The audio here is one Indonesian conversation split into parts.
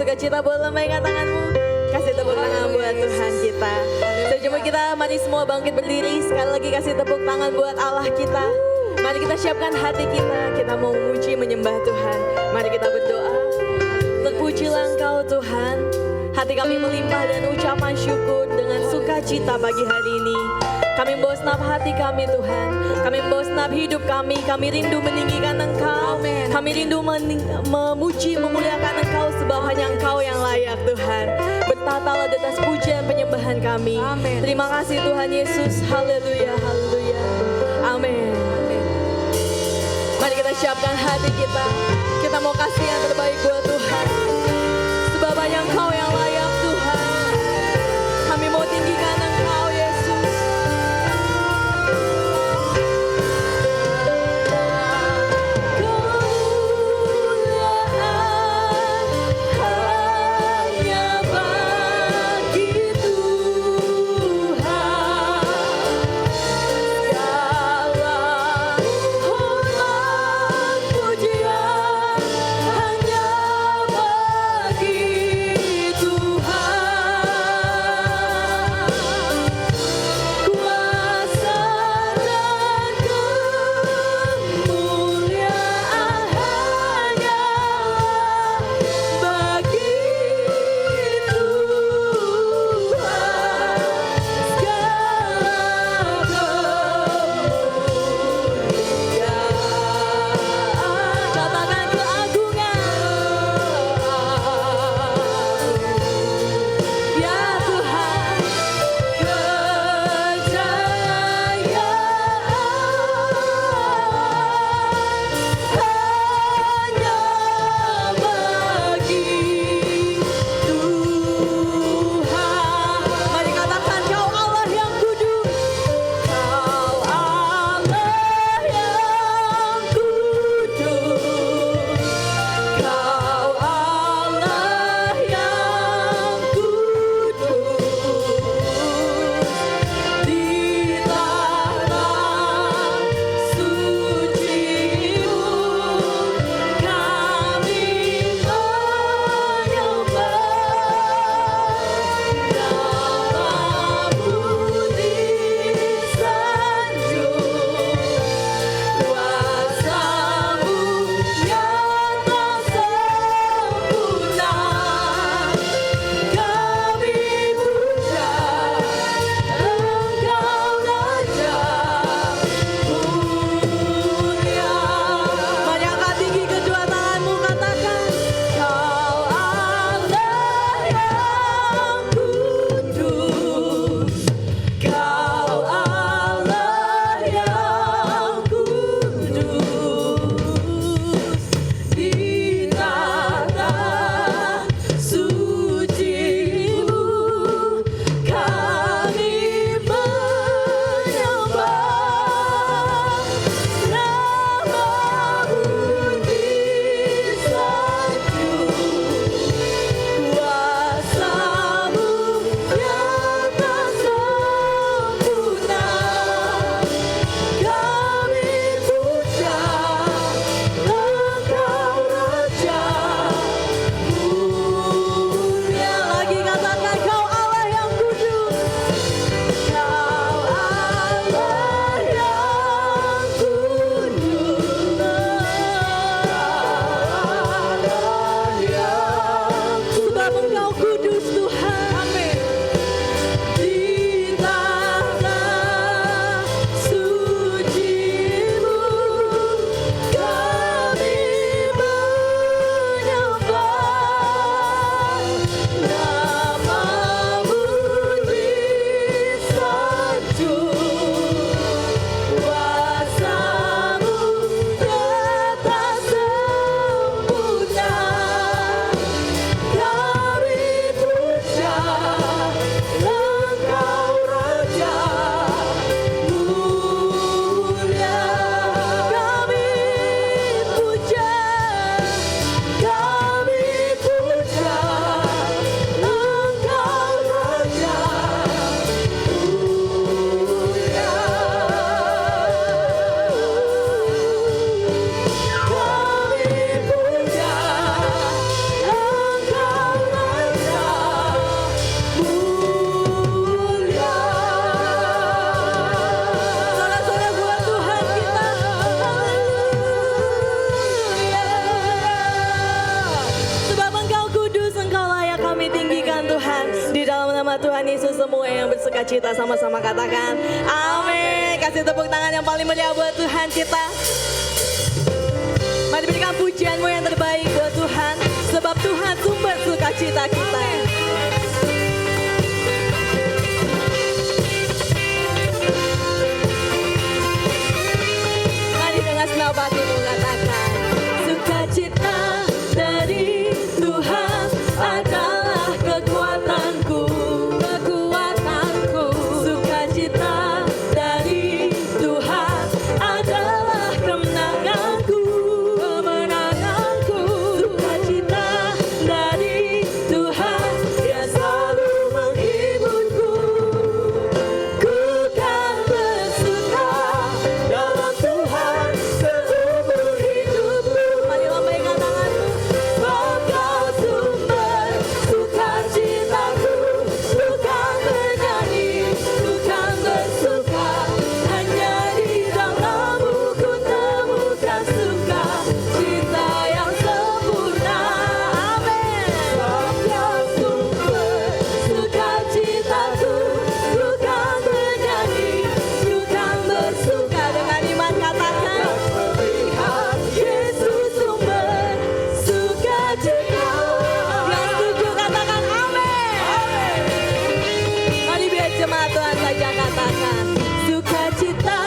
sukacita boleh lambaikan tanganmu. Kasih tepuk tangan buat Tuhan kita. Sejumlah kita mari semua bangkit berdiri. Sekali lagi kasih tepuk tangan buat Allah kita. Mari kita siapkan hati kita. Kita mau memuji menyembah Tuhan. Mari kita berdoa. Terpujilah Engkau Tuhan. Hati kami melimpah dan ucapan syukur dengan sukacita pagi hari ini. Kami membawa senap hati kami Tuhan. Kami membawa senap hidup kami. Kami rindu meninggikan Engkau. Kami rindu memuji, memuliakan Engkau sebab hanya Engkau yang layak Tuhan. Bertatalah di atas pujian penyembahan kami. Amin. Terima kasih Tuhan Yesus. Haleluya, haleluya. Amin. Mari kita siapkan hati kita. Kita mau kasih yang terbaik buat Tuhan. Sebab hanya Engkau yang layak Tuhan. Kami mau tinggikan Engkau Yesus. Hanya Tuhan Yesus. Semua yang bersuka cita sama-sama katakan amin. Kasih tepuk tangan yang paling meriah buat Tuhan kita. Mari berikan pujianmu yang terbaik buat Tuhan, sebab Tuhan sumber sukacita kita. Mari dengan senang hatimu katakan, sukacita dari Tuhan adalah kekuatanku, kekuatanku. Sukacita dari Tuhan adalah kemenanganku, kemenanganku. Sukacita dari Tuhan, Dia selalu menghiburku. Ku kan bersuka dalam Tuhan seumur hidupku. Mari lambaikan tanganmu. Sebab Kau sumber sukacitaku. Ku kan bernyanyi, ku kan bersuka. Hanya di dalam-Mu ku temukan sukacita yang sempurna. Amin. Sebab Kau sumber sukacitaku. Ku kan bernyanyi, ku kan bersuka. Dengan iman katakan, melihat Yesus sumber sukacita. Yang setuju katakan amin. Mari biar jemaat Tuhan saja katakan, sukacita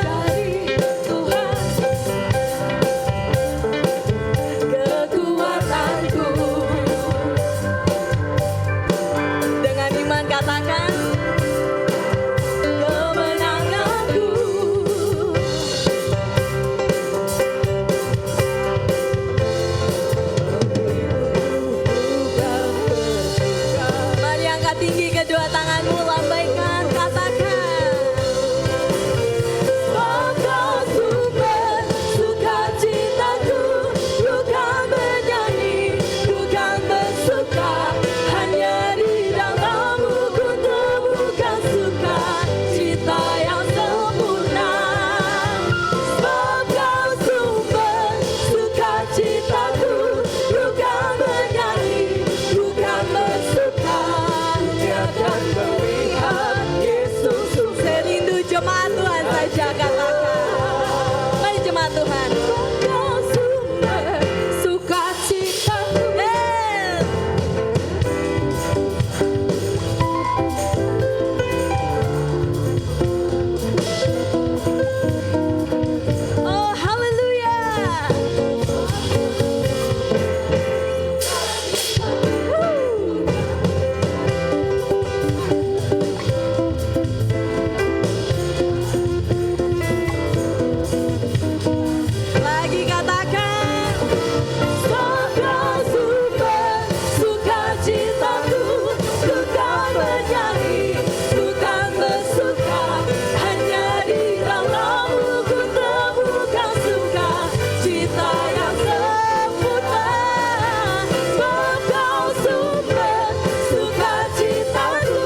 dari Tuhan, kekuatanku. Dengan iman katakan, kemenanganku. Mari angkat tinggi kedua tanganmu, lambaikan, katakan. Sebab Kau sumber sukacitaku. Ku kan bernyanyi, ku kan bersuka. Hanya di dalam-Mu ku temukan sukacita yang sempurna. Sebab Kau sumber sukacitaku. Ku kan bernyanyi, ku kan bersuka. Dunia akan melihat Yesus sumber. Serindu jemaat Tuhan saja katakan. Mari jemaat Tuhan. Kau sumber sukacitaku. Yes. Oh, haleluya. Lagi katakan, sebab Kau sumber sukacitaku. Ku kan bernyanyi, ku kan bersuka. Hanya di dalam-Mu ku temukan sukacita yang sempurna. Sebab Kau sumber sukacitaku.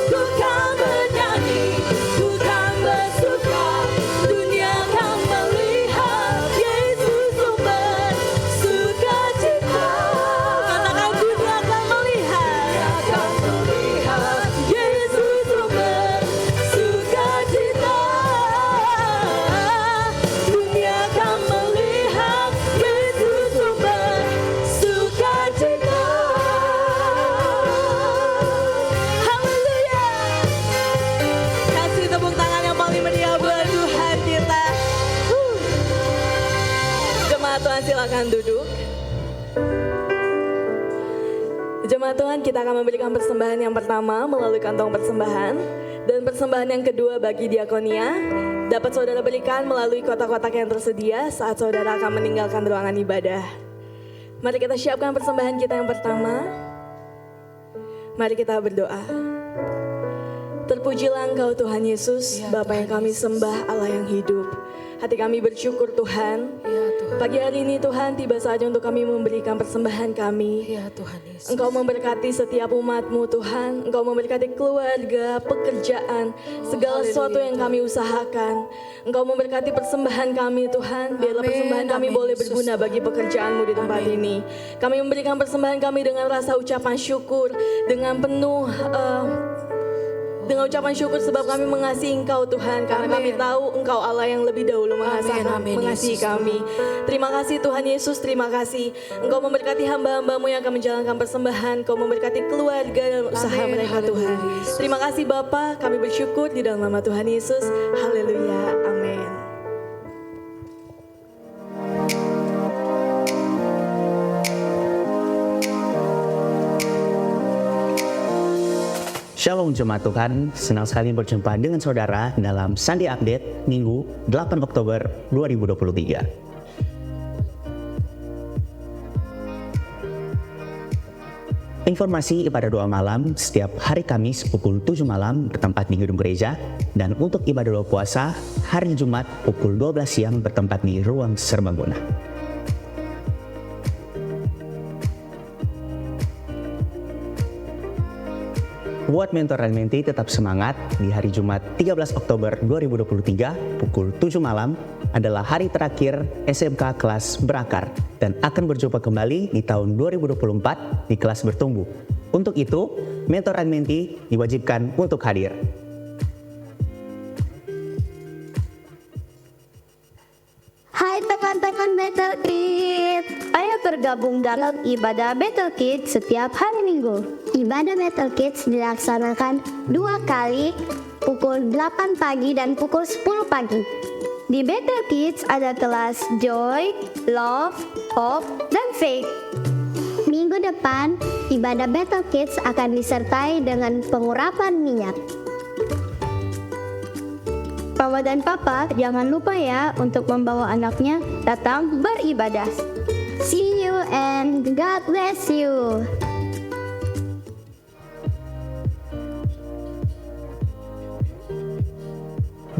Ku kan bernyanyi, ku kan bersuka. Dunia akan melihat Yesus sumber sukacita. Katakan, dunia akan melihat, Yesus sumber sukacita. Dunia akan melihat Yesus sumber sukacita. Haleluya. Kasih tepuk tangan yang paling meriah buat Tuhan kita. Jemaat Tuhan silakan duduk. Jemaat Tuhan, kita akan memberikan persembahan yang pertama melalui kantong persembahan, dan persembahan yang kedua bagi diakonia dapat saudara berikan melalui kotak-kotak yang tersedia saat saudara akan meninggalkan ruangan ibadah. Mari kita siapkan persembahan kita yang pertama. Mari kita berdoa. Terpujilah Engkau Tuhan Yesus, Bapa yang kami sembah, Allah yang hidup. Hati kami bersyukur Tuhan. Ya Tuhan. Pagi hari ini Tuhan tiba saatnya untuk kami memberikan persembahan kami. Ya Tuhan Yesus. Engkau memberkati setiap umat-Mu Tuhan. Engkau memberkati keluarga, pekerjaan, segala sesuatu yang kami usahakan. Engkau memberkati persembahan kami Tuhan. Biarlah Amin, persembahan kami amin, boleh Yesus, berguna bagi pekerjaan-Mu di tempat ini. Kami memberikan persembahan kami dengan rasa ucapan syukur, dengan penuh dengan ucapan syukur sebab kami mengasihi Engkau Tuhan. Karena kami tahu Engkau Allah yang lebih dahulu mengasihi kami. Terima kasih Tuhan Yesus, terima kasih. Engkau memberkati hamba-hamba-Mu yang akan menjalankan persembahan. Engkau memberkati keluarga dan usaha mereka Tuhan. Terima kasih Bapa, kami bersyukur di dalam nama Tuhan Yesus. Haleluya, amin. Shalom Jemaat Tuhan, senang sekali berjumpa dengan saudara dalam Sunday Update Minggu 8 Oktober 2023. Informasi ibadah doa malam setiap hari Kamis pukul 7 malam bertempat di gedung gereja, dan untuk ibadah doa puasa hari Jumat pukul 12 siang bertempat di ruang serbaguna. Buat mentor dan menti tetap semangat, di hari Jumat 13 Oktober 2023 pukul 7 malam adalah hari terakhir SMK kelas berakar dan akan berjumpa kembali di tahun 2024 di kelas bertumbuh. Untuk itu, mentor dan menti diwajibkan untuk hadir. Hai teman-teman Battle Kids, ayo bergabung dalam ibadah Battle Kids setiap hari Minggu. Ibadah Battle Kids dilaksanakan 2 kali, pukul 8 pagi dan pukul 10 pagi. Di Battle Kids ada kelas Joy, Love, Hope, dan Faith. Minggu depan, ibadah Battle Kids akan disertai dengan pengurapan minyak. Mama dan Papa jangan lupa ya untuk membawa anaknya datang beribadah. See you and God bless you.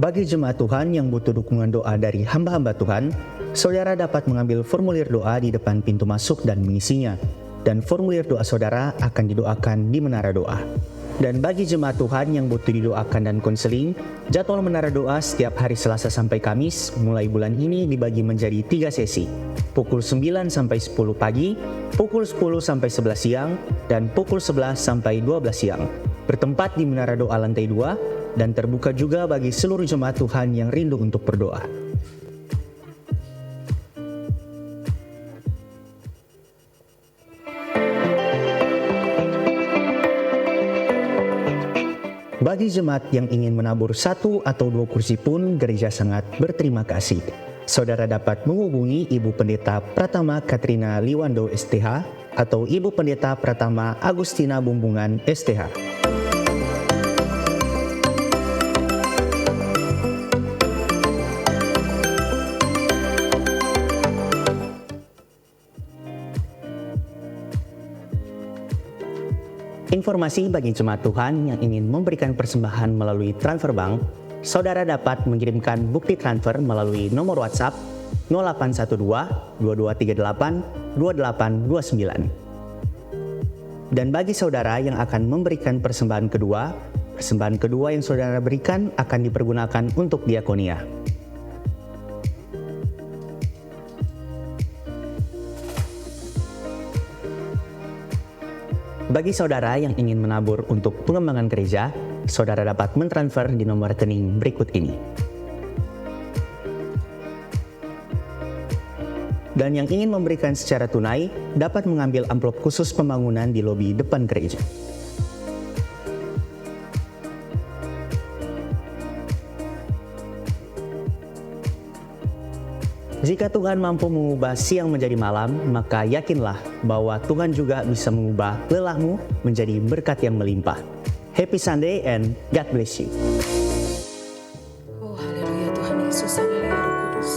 Bagi jemaat Tuhan yang butuh dukungan doa dari hamba-hamba Tuhan, saudara dapat mengambil formulir doa di depan pintu masuk dan mengisinya. Dan formulir doa saudara akan didoakan di Menara Doa. Dan bagi jemaat Tuhan yang butuh didoakan dan konseling, jadwal Menara Doa setiap hari Selasa sampai Kamis mulai bulan ini dibagi menjadi 3 sesi. Pukul 9 sampai 10 pagi, pukul 10 sampai 11 siang, dan pukul 11 sampai 12 siang. Bertempat di Menara Doa lantai 2 dan terbuka juga bagi seluruh jemaat Tuhan yang rindu untuk berdoa. Bagi jemaat yang ingin menabur 1 atau 2 kursi pun, gereja sangat berterima kasih. Saudara dapat menghubungi Ibu Pendeta Pratama Katrina Liwando STH atau Ibu Pendeta Pratama Agustina Bumbungan STH. Informasi bagi jemaat Tuhan yang ingin memberikan persembahan melalui transfer bank, saudara dapat mengirimkan bukti transfer melalui nomor WhatsApp 0812 2238 2829. Dan bagi saudara yang akan memberikan persembahan kedua yang saudara berikan akan dipergunakan untuk diakonia. Bagi saudara yang ingin menabur untuk pengembangan gereja, saudara dapat mentransfer di nomor rekening berikut ini. Dan yang ingin memberikan secara tunai, dapat mengambil amplop khusus pembangunan di lobi depan gereja. Jika Tuhan mampu mengubah siang menjadi malam, maka yakinlah bahwa Tuhan juga bisa mengubah lelahmu menjadi berkat yang melimpah. Happy Sunday and God bless you. Oh haleluya Tuhan Yesus, haleluya Roh Kudus.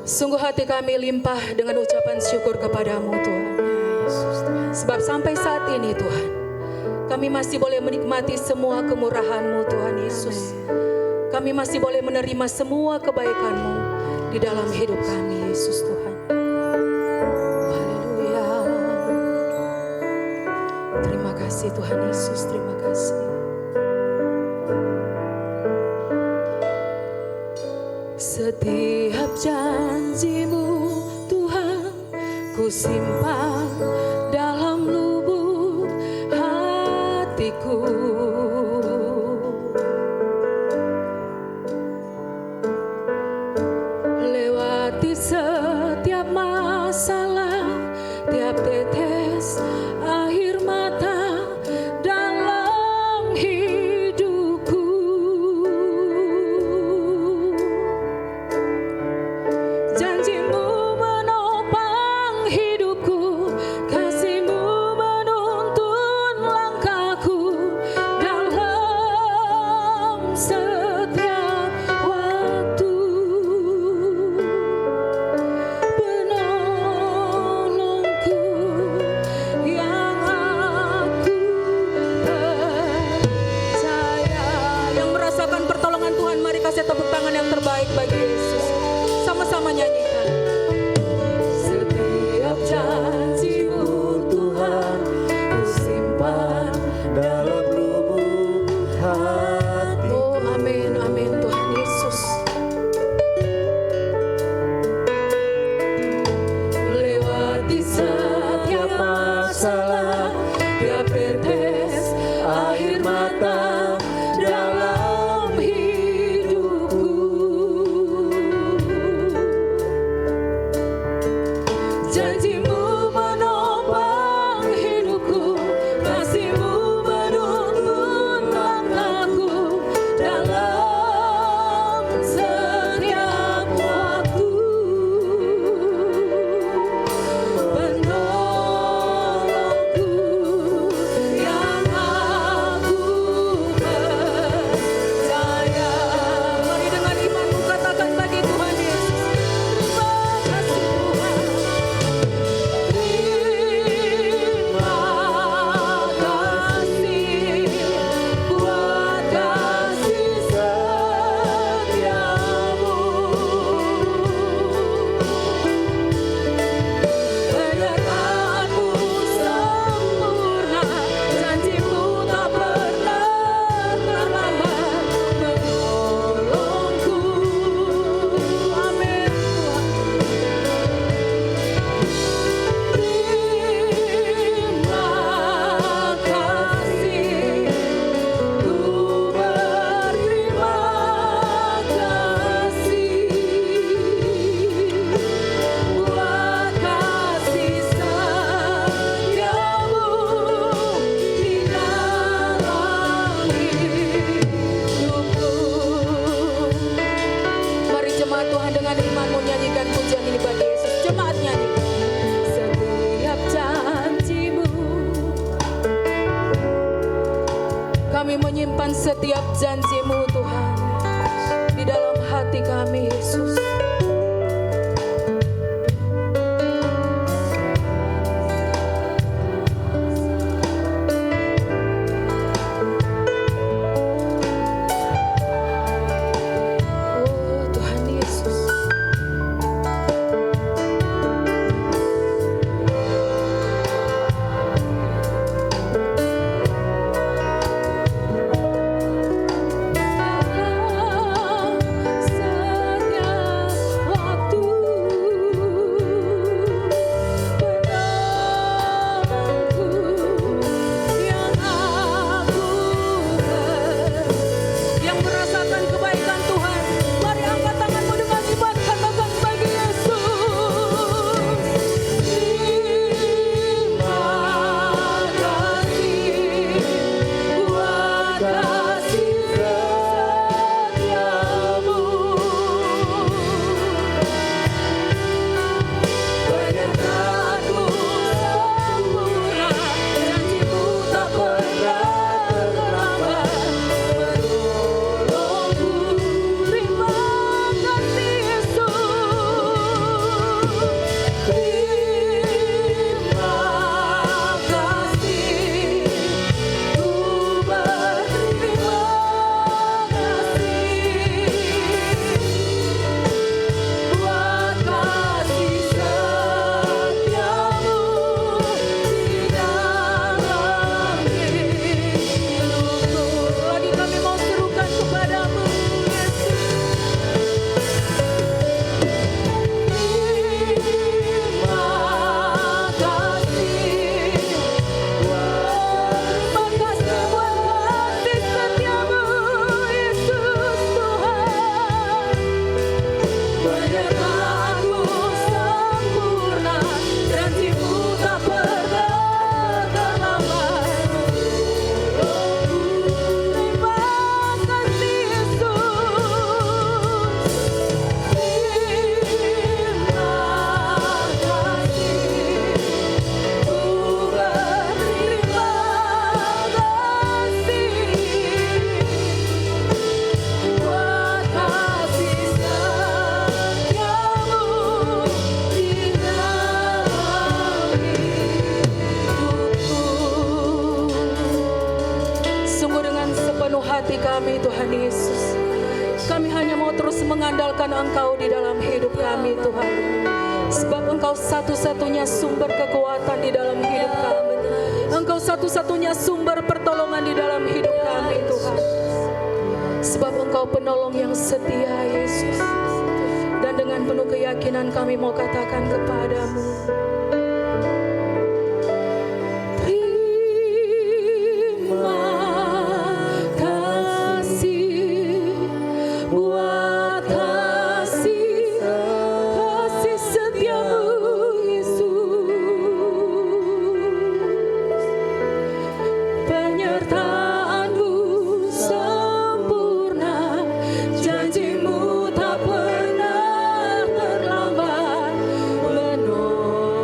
Sungguh hati kami limpah dengan ucapan syukur kepadamu Tuhan. Sebab sampai saat ini Tuhan, kami masih boleh menikmati semua kemurahan-Mu Tuhan Yesus. kami masih boleh menerima semua kebaikan-Mu di dalam hidup kami, Yesus Tuhan. Haleluya. Terima kasih Tuhan Yesus, terima kasih. Setiap janji-Mu Tuhan, ku simpan dalam lubuk hatiku. Lewati setiap masalah, tiap tetes air mata dalam hidupku. Janji-Mu menopang hidupku, kasih-Mu menuntun langkahku dalam setiap waktu. Penolongku yang aku percaya. Yang merasakan pertolongan Tuhan, mari kasih tepuk tangan yang terbaik bagi Yesus. Sama-sama nyanyikan. Setiap janji-Mu Tuhan, ku simpan dalam lubuk hati. Oh amin, amin Tuhan Yesus. Lewati setiap masalah, tiap tetes air mata dalam hidupku. Janji-Mu menopang hidupku, kasih-Mu menuntun langkahku dalam setiap waktu. Penolongku yang aku percaya. Mari dengan imanmu katakan bagi Tuhan Yesus, terima kasih Tuhan. Terima kasih buat kasih setiamu. Penyertaanmu sempurna, janji-Mu tak pernah terlambat menolongku. Amin Terima kasih, ku berterima kasih buat kasih setiamu di dalam hidupku. Mari jemaat Tuhan dengan imanmu nyanyikan pujian ini bagi Yesus. Jemaat nyanyikan. Setiap janji-Mu, kami menyimpan setiap janji-Mu Tuhan di dalam hati kami Yesus. Oh Tuhan Yesus. Dalam hati kami Tuhan Yesus. Kami hanya mau terus mengandalkan Engkau di dalam hidup kami Tuhan. Sebab Engkau satu-satunya sumber kekuatan di dalam hidup kami. Engkau satu-satunya sumber pertolongan di dalam hidup kami Tuhan. Sebab Engkau penolong yang setia Yesus. Dan dengan penuh keyakinan kami mau katakan kepadamu, terima kasih buat kasih setiamu Yesus. Penyertaanmu sempurna, janjimu tak pernah terlambat, menolong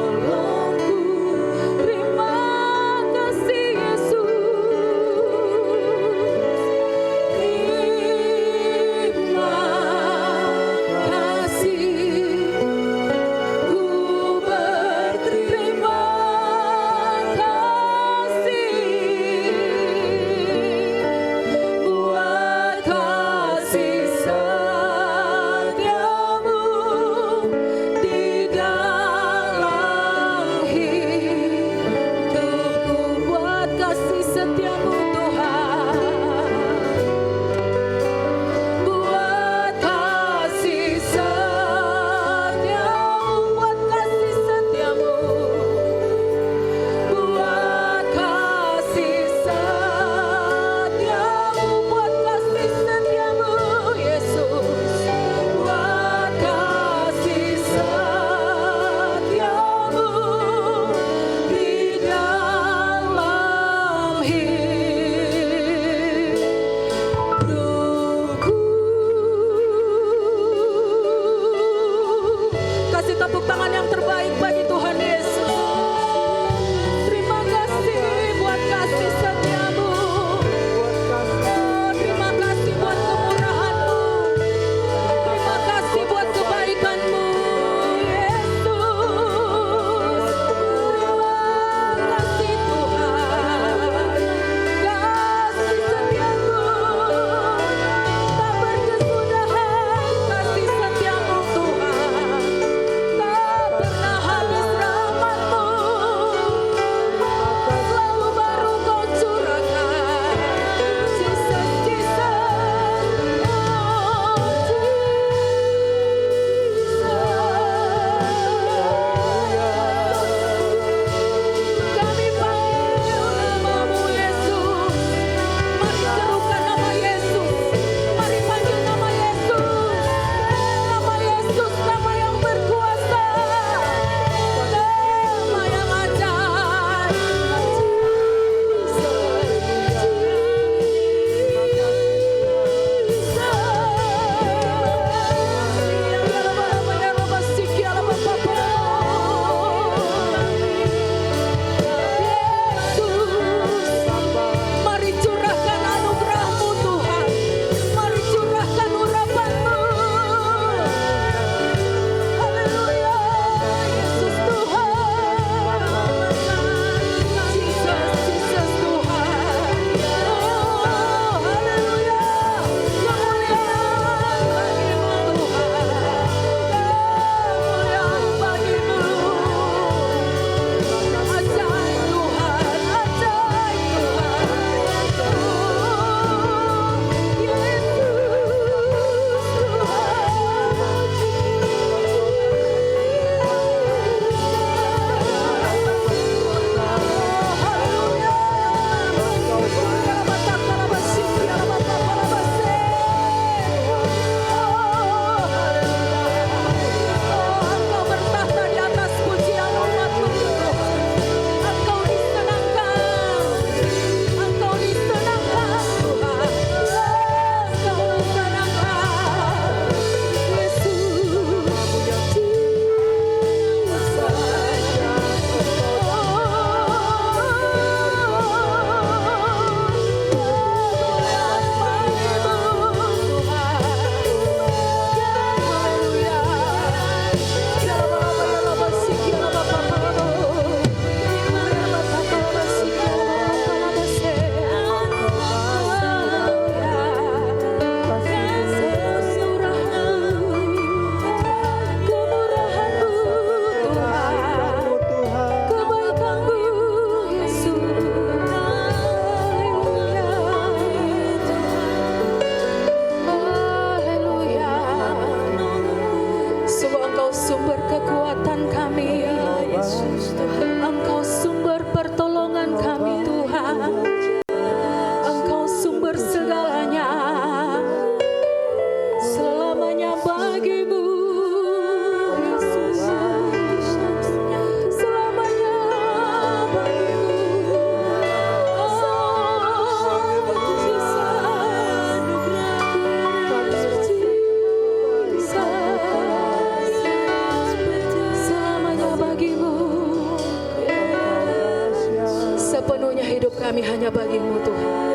Sepenuhnya hidup kami hanya bagi-Mu Tuhan.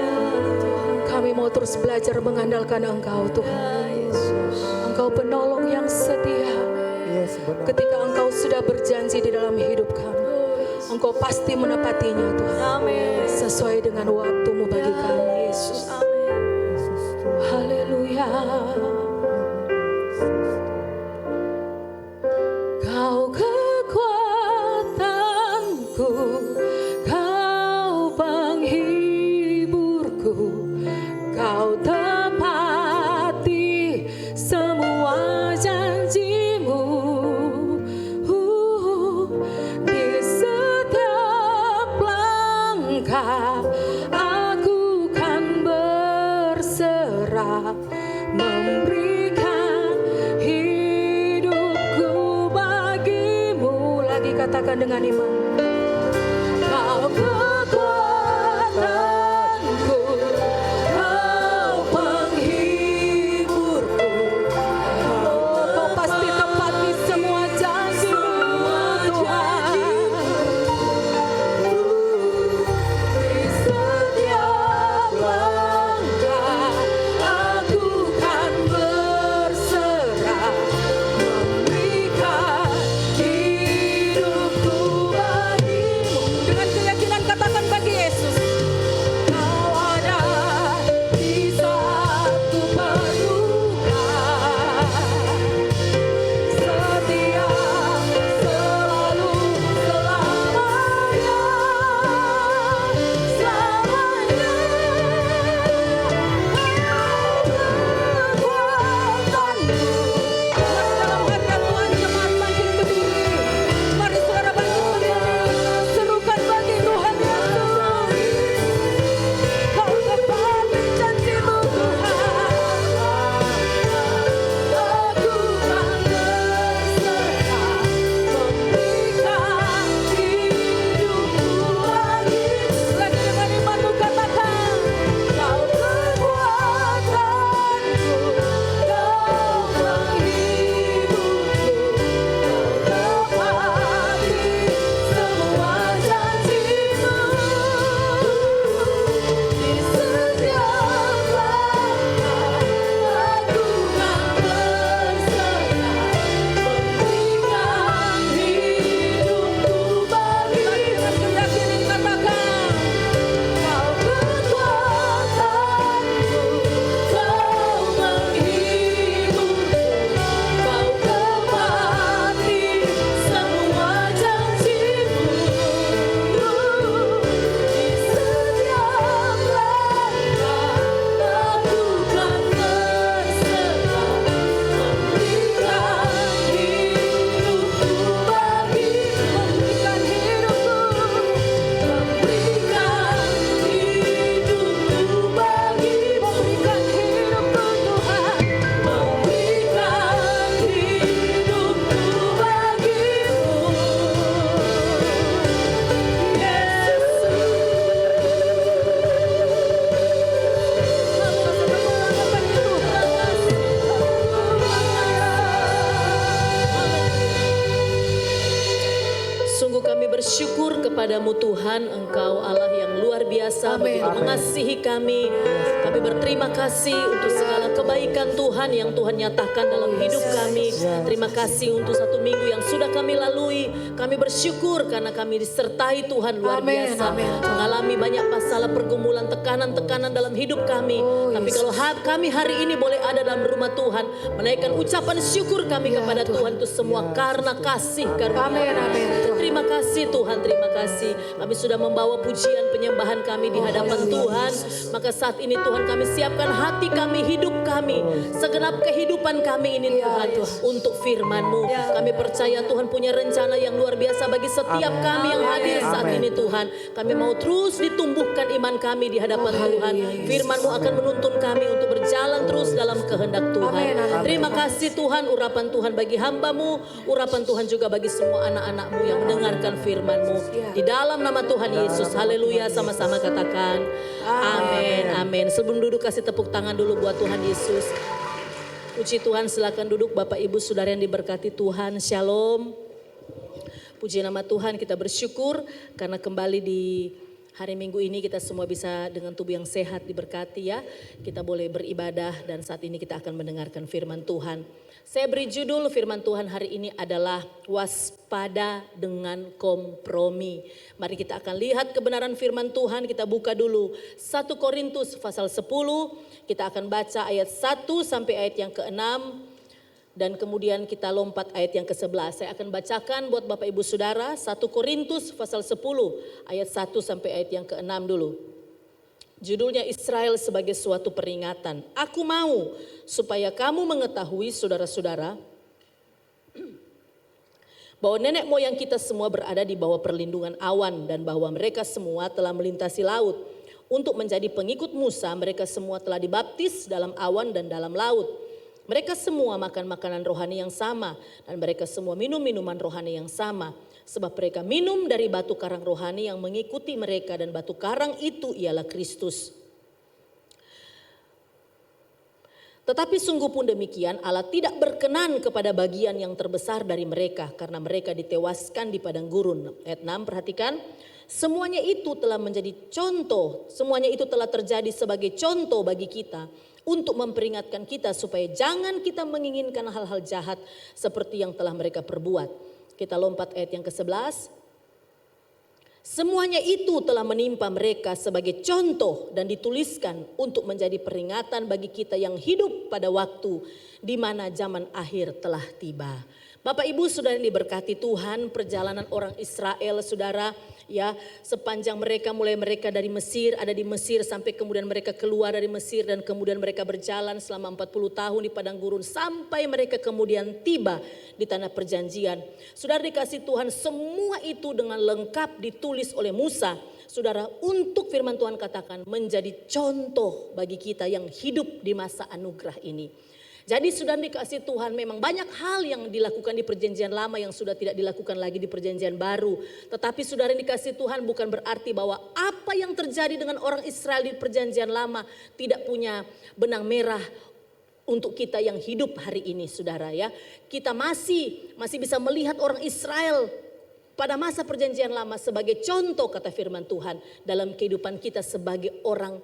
Kami mau terus belajar mengandalkan Engkau Tuhan. Engkau penolong yang setia. Ketika Engkau sudah berjanji di dalam hidup kami, Engkau pasti menepatinya Tuhan. Amin. Sesuai dengan waktu-Mu bagi kami Yesus. Haleluya. Kau kekuatanku, Kau penghiburku, Kau tepati semua janji-Mu. Di setiap langkah aku kan berserah, memberikan hidupku bagi-Mu. Lagi katakan dengan iman. Kau kekuatanku, Kau penghiburku. Oh, Kau pasti tepati semua janji-Mu Tuhan. Di setiap langkah aku kan berserah, memberikan hidupku bagi-Mu. Dengan keyakinan katakan bagi Yesus. Kau ada di saat ku perlukan, setia selalu selamanya, selamanya. Kekuatanmu. Dalam hadirat Tuhan jemaat bangkit berdiri. Mari saudara bangkit berdiri. Serukan bagi Tuhan Yesus. Kau tepati janji-Mu Tuhan. Aku kan berserah, memberikan hidupku bagi-Mu. Lagi dengan imanmu katakan. Kau kekuatanku, Kau penghiburku, Kau tepati semua janji-Mu. Di setiap langkah aku kan berserah, memberikan hidupku bagi-Mu. Dengan keyakinan katakan. Kau kekuatanku, Kau penghiburku, Kau tepati semua janji-Mu. Di setiap langkah aku kan berserah, memberikan hidupku bagi-Mu. Memberikan hidupku, memberikan hidupku bagi-Mu. Memberikan hidupku Tuhan, memberikan hidupku bagi-Mu. Sungguh kami bersyukur kepadamu Tuhan, Engkau Allah yang luar biasa begitu mengasihi kami. Kami berterima kasih untuk segala kebaikan Tuhan yang Tuhan nyatakan dalam hidup kami. Terima kasih untuk satu minggu yang sudah kami lalui. Kami bersyukur karena kami disertai Tuhan luar biasa. Mengalami banyak masalah, pergumulan, tekanan-tekanan dalam hidup kami. Tapi kalau kami hari ini boleh ada dalam rumah Tuhan, menaikkan ucapan syukur kami kepada Tuhan itu semua karena kasih karunia. Terima kasih Tuhan, terima kasih. Kami sudah membawa pujian penyembahan kami di hadapan Tuhan. Maka saat ini Tuhan kami siapkan hati kami, hidup kami, segenap kehidupan kami ini Tuhan untuk firman-Mu. Kami percaya Tuhan punya rencana yang luar biasa bagi setiap kami yang hadir saat ini Tuhan. Kami mau terus ditumbuhkan iman kami di hadapan Tuhan. Firman-Mu akan menuntun kami untuk berjalan terus dalam kehendak Tuhan. Terima kasih Tuhan, urapan Tuhan bagi hamba-Mu, urapan Tuhan juga bagi semua anak-anak-Mu yang mendengarkan firman-Mu. Di dalam nama Tuhan Yesus, haleluya, sama-sama katakan amin, amin. Sebelum duduk kasih tepuk tangan dulu buat Tuhan Yesus. Puji Tuhan, silakan duduk Bapak Ibu Saudara yang diberkati Tuhan, shalom. Puji nama Tuhan, kita bersyukur karena kembali di hari Minggu ini kita semua bisa dengan tubuh yang sehat diberkati ya. Kita boleh beribadah dan saat ini kita akan mendengarkan firman Tuhan. Saya beri judul firman Tuhan hari ini adalah waspada dengan kompromi. Mari kita akan lihat kebenaran firman Tuhan. Kita buka dulu 1 Korintus pasal 10. Kita akan baca ayat 1 sampai ayat yang ke-6. Dan kemudian kita lompat ayat yang ke-11. Saya akan bacakan buat Bapak Ibu Saudara 1 Korintus pasal 10 ayat 1 sampai ayat yang ke-6 dulu. Judulnya Israel sebagai suatu peringatan. Aku mau supaya kamu mengetahui saudara-saudara bahwa nenek moyang kita semua berada di bawah perlindungan awan dan bahwa mereka semua telah melintasi laut. Untuk menjadi pengikut Musa mereka semua telah dibaptis dalam awan dan dalam laut. Mereka semua makan makanan rohani yang sama dan mereka semua minum minuman rohani yang sama. Sebab mereka minum dari batu karang rohani yang mengikuti mereka dan batu karang itu ialah Kristus. Tetapi sungguh pun demikian Allah tidak berkenan kepada bagian yang terbesar dari mereka karena mereka ditewaskan di padang gurun. Ayat 6 perhatikan. Semuanya itu telah menjadi contoh, semuanya itu telah terjadi sebagai contoh bagi kita. Untuk memperingatkan kita supaya jangan kita menginginkan hal-hal jahat seperti yang telah mereka perbuat. Kita lompat ayat yang ke-11. Semuanya itu telah menimpa mereka sebagai contoh dan dituliskan untuk menjadi peringatan bagi kita yang hidup pada waktu di mana zaman akhir telah tiba. Bapak Ibu saudara yang diberkati Tuhan, perjalanan orang Israel saudara ya, sepanjang mereka mulai mereka dari Mesir, ada di Mesir sampai kemudian mereka keluar dari Mesir dan kemudian mereka berjalan selama 40 tahun di padang gurun sampai mereka kemudian tiba di tanah perjanjian. Saudara dikasih Tuhan, semua itu dengan lengkap ditulis oleh Musa. Saudara, untuk firman Tuhan katakan menjadi contoh bagi kita yang hidup di masa anugerah ini. Jadi sudah dikasih Tuhan, memang banyak hal yang dilakukan di perjanjian lama yang sudah tidak dilakukan lagi di perjanjian baru. Tetapi saudara yang dikasih Tuhan bukan berarti bahwa apa yang terjadi dengan orang Israel di perjanjian lama tidak punya benang merah untuk kita yang hidup hari ini saudara ya. Kita masih bisa melihat orang Israel pada masa perjanjian lama sebagai contoh kata firman Tuhan dalam kehidupan kita sebagai orang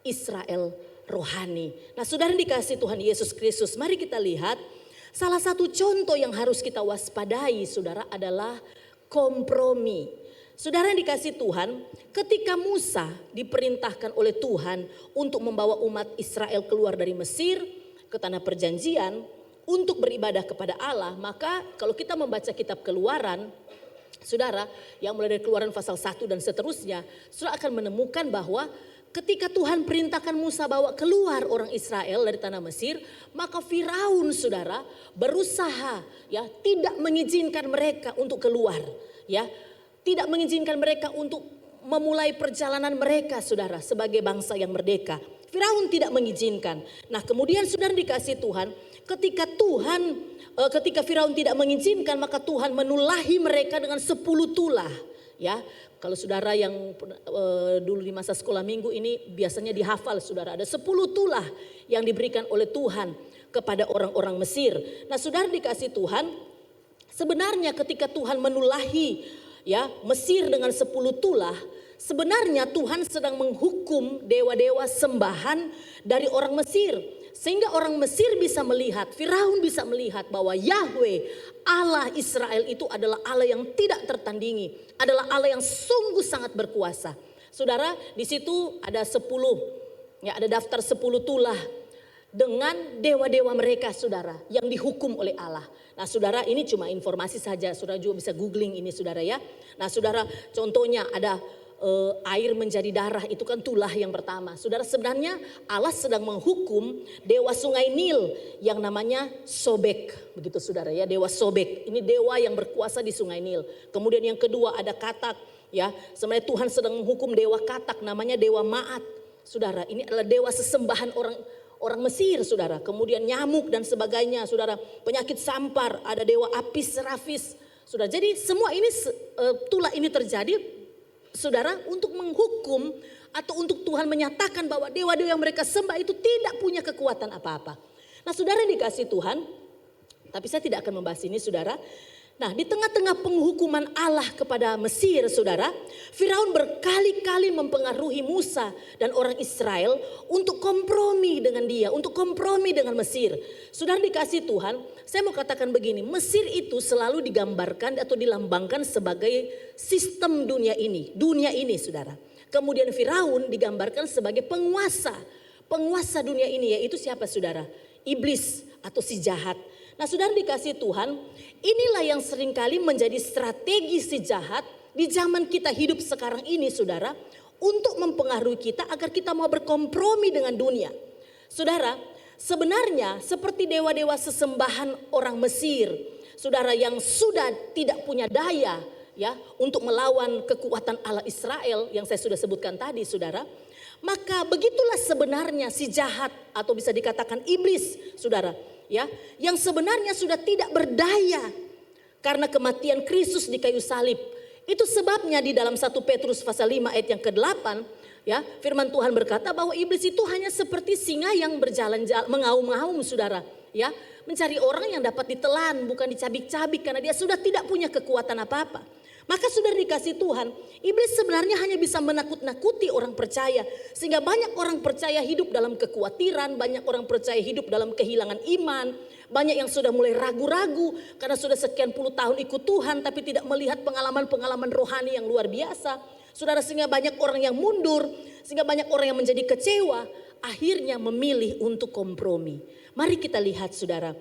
Israel rohani. Nah saudara dikasih Tuhan Yesus Kristus, mari kita lihat salah satu contoh yang harus kita waspadai saudara adalah kompromi. Saudara yang dikasih Tuhan, ketika Musa diperintahkan oleh Tuhan untuk membawa umat Israel keluar dari Mesir ke tanah perjanjian untuk beribadah kepada Allah, maka kalau kita membaca kitab Keluaran, saudara, yang mulai dari Keluaran pasal 1 dan seterusnya, saudara akan menemukan bahwa ketika Tuhan perintahkan Musa bawa keluar orang Israel dari tanah Mesir, maka Firaun saudara berusaha ya tidak mengizinkan mereka untuk keluar, ya. Tidak mengizinkan mereka untuk memulai perjalanan mereka saudara sebagai bangsa yang merdeka. Firaun tidak mengizinkan. Nah, kemudian saudara dikasih Tuhan, ketika Firaun tidak mengizinkan, maka Tuhan menulahi mereka dengan 10 tulah, ya. Kalau saudara yang dulu di masa sekolah minggu ini biasanya dihafal saudara, ada 10 tulah yang diberikan oleh Tuhan kepada orang-orang Mesir. Nah saudara dikasih Tuhan, sebenarnya ketika Tuhan menulahi ya Mesir dengan 10 tulah, sebenarnya Tuhan sedang menghukum dewa-dewa sembahan dari orang Mesir. Sehingga orang Mesir bisa melihat, Firaun bisa melihat bahwa Yahweh Allah Israel itu adalah Allah yang tidak tertandingi. Adalah Allah yang sungguh sangat berkuasa. Saudara, di situ ada 10, ya ada daftar 10 tulah dengan dewa-dewa mereka saudara yang dihukum oleh Allah. Nah saudara, ini cuma informasi saja, saudara juga bisa googling ini saudara ya. Nah saudara, contohnya ada air menjadi darah, itu kan tulah yang pertama. Saudara, sebenarnya Allah sedang menghukum dewa sungai Nil yang namanya Sobek, begitu saudara ya, dewa Sobek. Ini dewa yang berkuasa di sungai Nil. Kemudian yang kedua ada Katak, ya. Sebenarnya Tuhan sedang menghukum dewa Katak namanya dewa Maat. Saudara, ini adalah dewa sesembahan orang Mesir saudara. Kemudian nyamuk dan sebagainya saudara, penyakit sampar, ada dewa Apis Rafis. Saudara, jadi semua ini tulah ini terjadi saudara untuk menghukum atau untuk Tuhan menyatakan bahwa dewa-dewa yang mereka sembah itu tidak punya kekuatan apa-apa. Nah saudara dikasih Tuhan, tapi saya tidak akan membahas ini saudara. Nah, di tengah-tengah penghukuman Allah kepada Mesir, saudara, Firaun berkali-kali mempengaruhi Musa dan orang Israel untuk kompromi dengan dia, untuk kompromi dengan Mesir. Saudara dikasih Tuhan, saya mau katakan begini, Mesir itu selalu digambarkan atau dilambangkan sebagai sistem dunia ini, saudara. Kemudian Firaun digambarkan sebagai penguasa dunia ini, yaitu siapa saudara? Iblis atau si jahat. Nah saudara dikasih Tuhan, inilah yang seringkali menjadi strategi si jahat di zaman kita hidup sekarang ini saudara. Untuk mempengaruhi kita agar kita mau berkompromi dengan dunia. Saudara, sebenarnya seperti dewa-dewa sesembahan orang Mesir. Saudara yang sudah tidak punya daya ya untuk melawan kekuatan Allah Israel yang saya sudah sebutkan tadi saudara. Maka begitulah sebenarnya si jahat atau bisa dikatakan iblis saudara. Ya, yang sebenarnya sudah tidak berdaya karena kematian Kristus di kayu salib. Itu sebabnya di dalam 1 Petrus pasal 5 ayat yang ke-8 ya, firman Tuhan berkata bahwa iblis itu hanya seperti singa yang berjalan-jalan mengaum-ngaum saudara, ya, mencari orang yang dapat ditelan bukan dicabik-cabik karena dia sudah tidak punya kekuatan apa-apa. Maka sudah dikasih Tuhan, iblis sebenarnya hanya bisa menakut-nakuti orang percaya. Sehingga banyak orang percaya hidup dalam kekhawatiran, banyak orang percaya hidup dalam kehilangan iman. Banyak yang sudah mulai ragu-ragu karena sudah sekian puluh tahun ikut Tuhan tapi tidak melihat pengalaman-pengalaman rohani yang luar biasa. Saudara, sehingga banyak orang yang mundur, sehingga banyak orang yang menjadi kecewa. Akhirnya memilih untuk kompromi. Mari kita lihat saudara.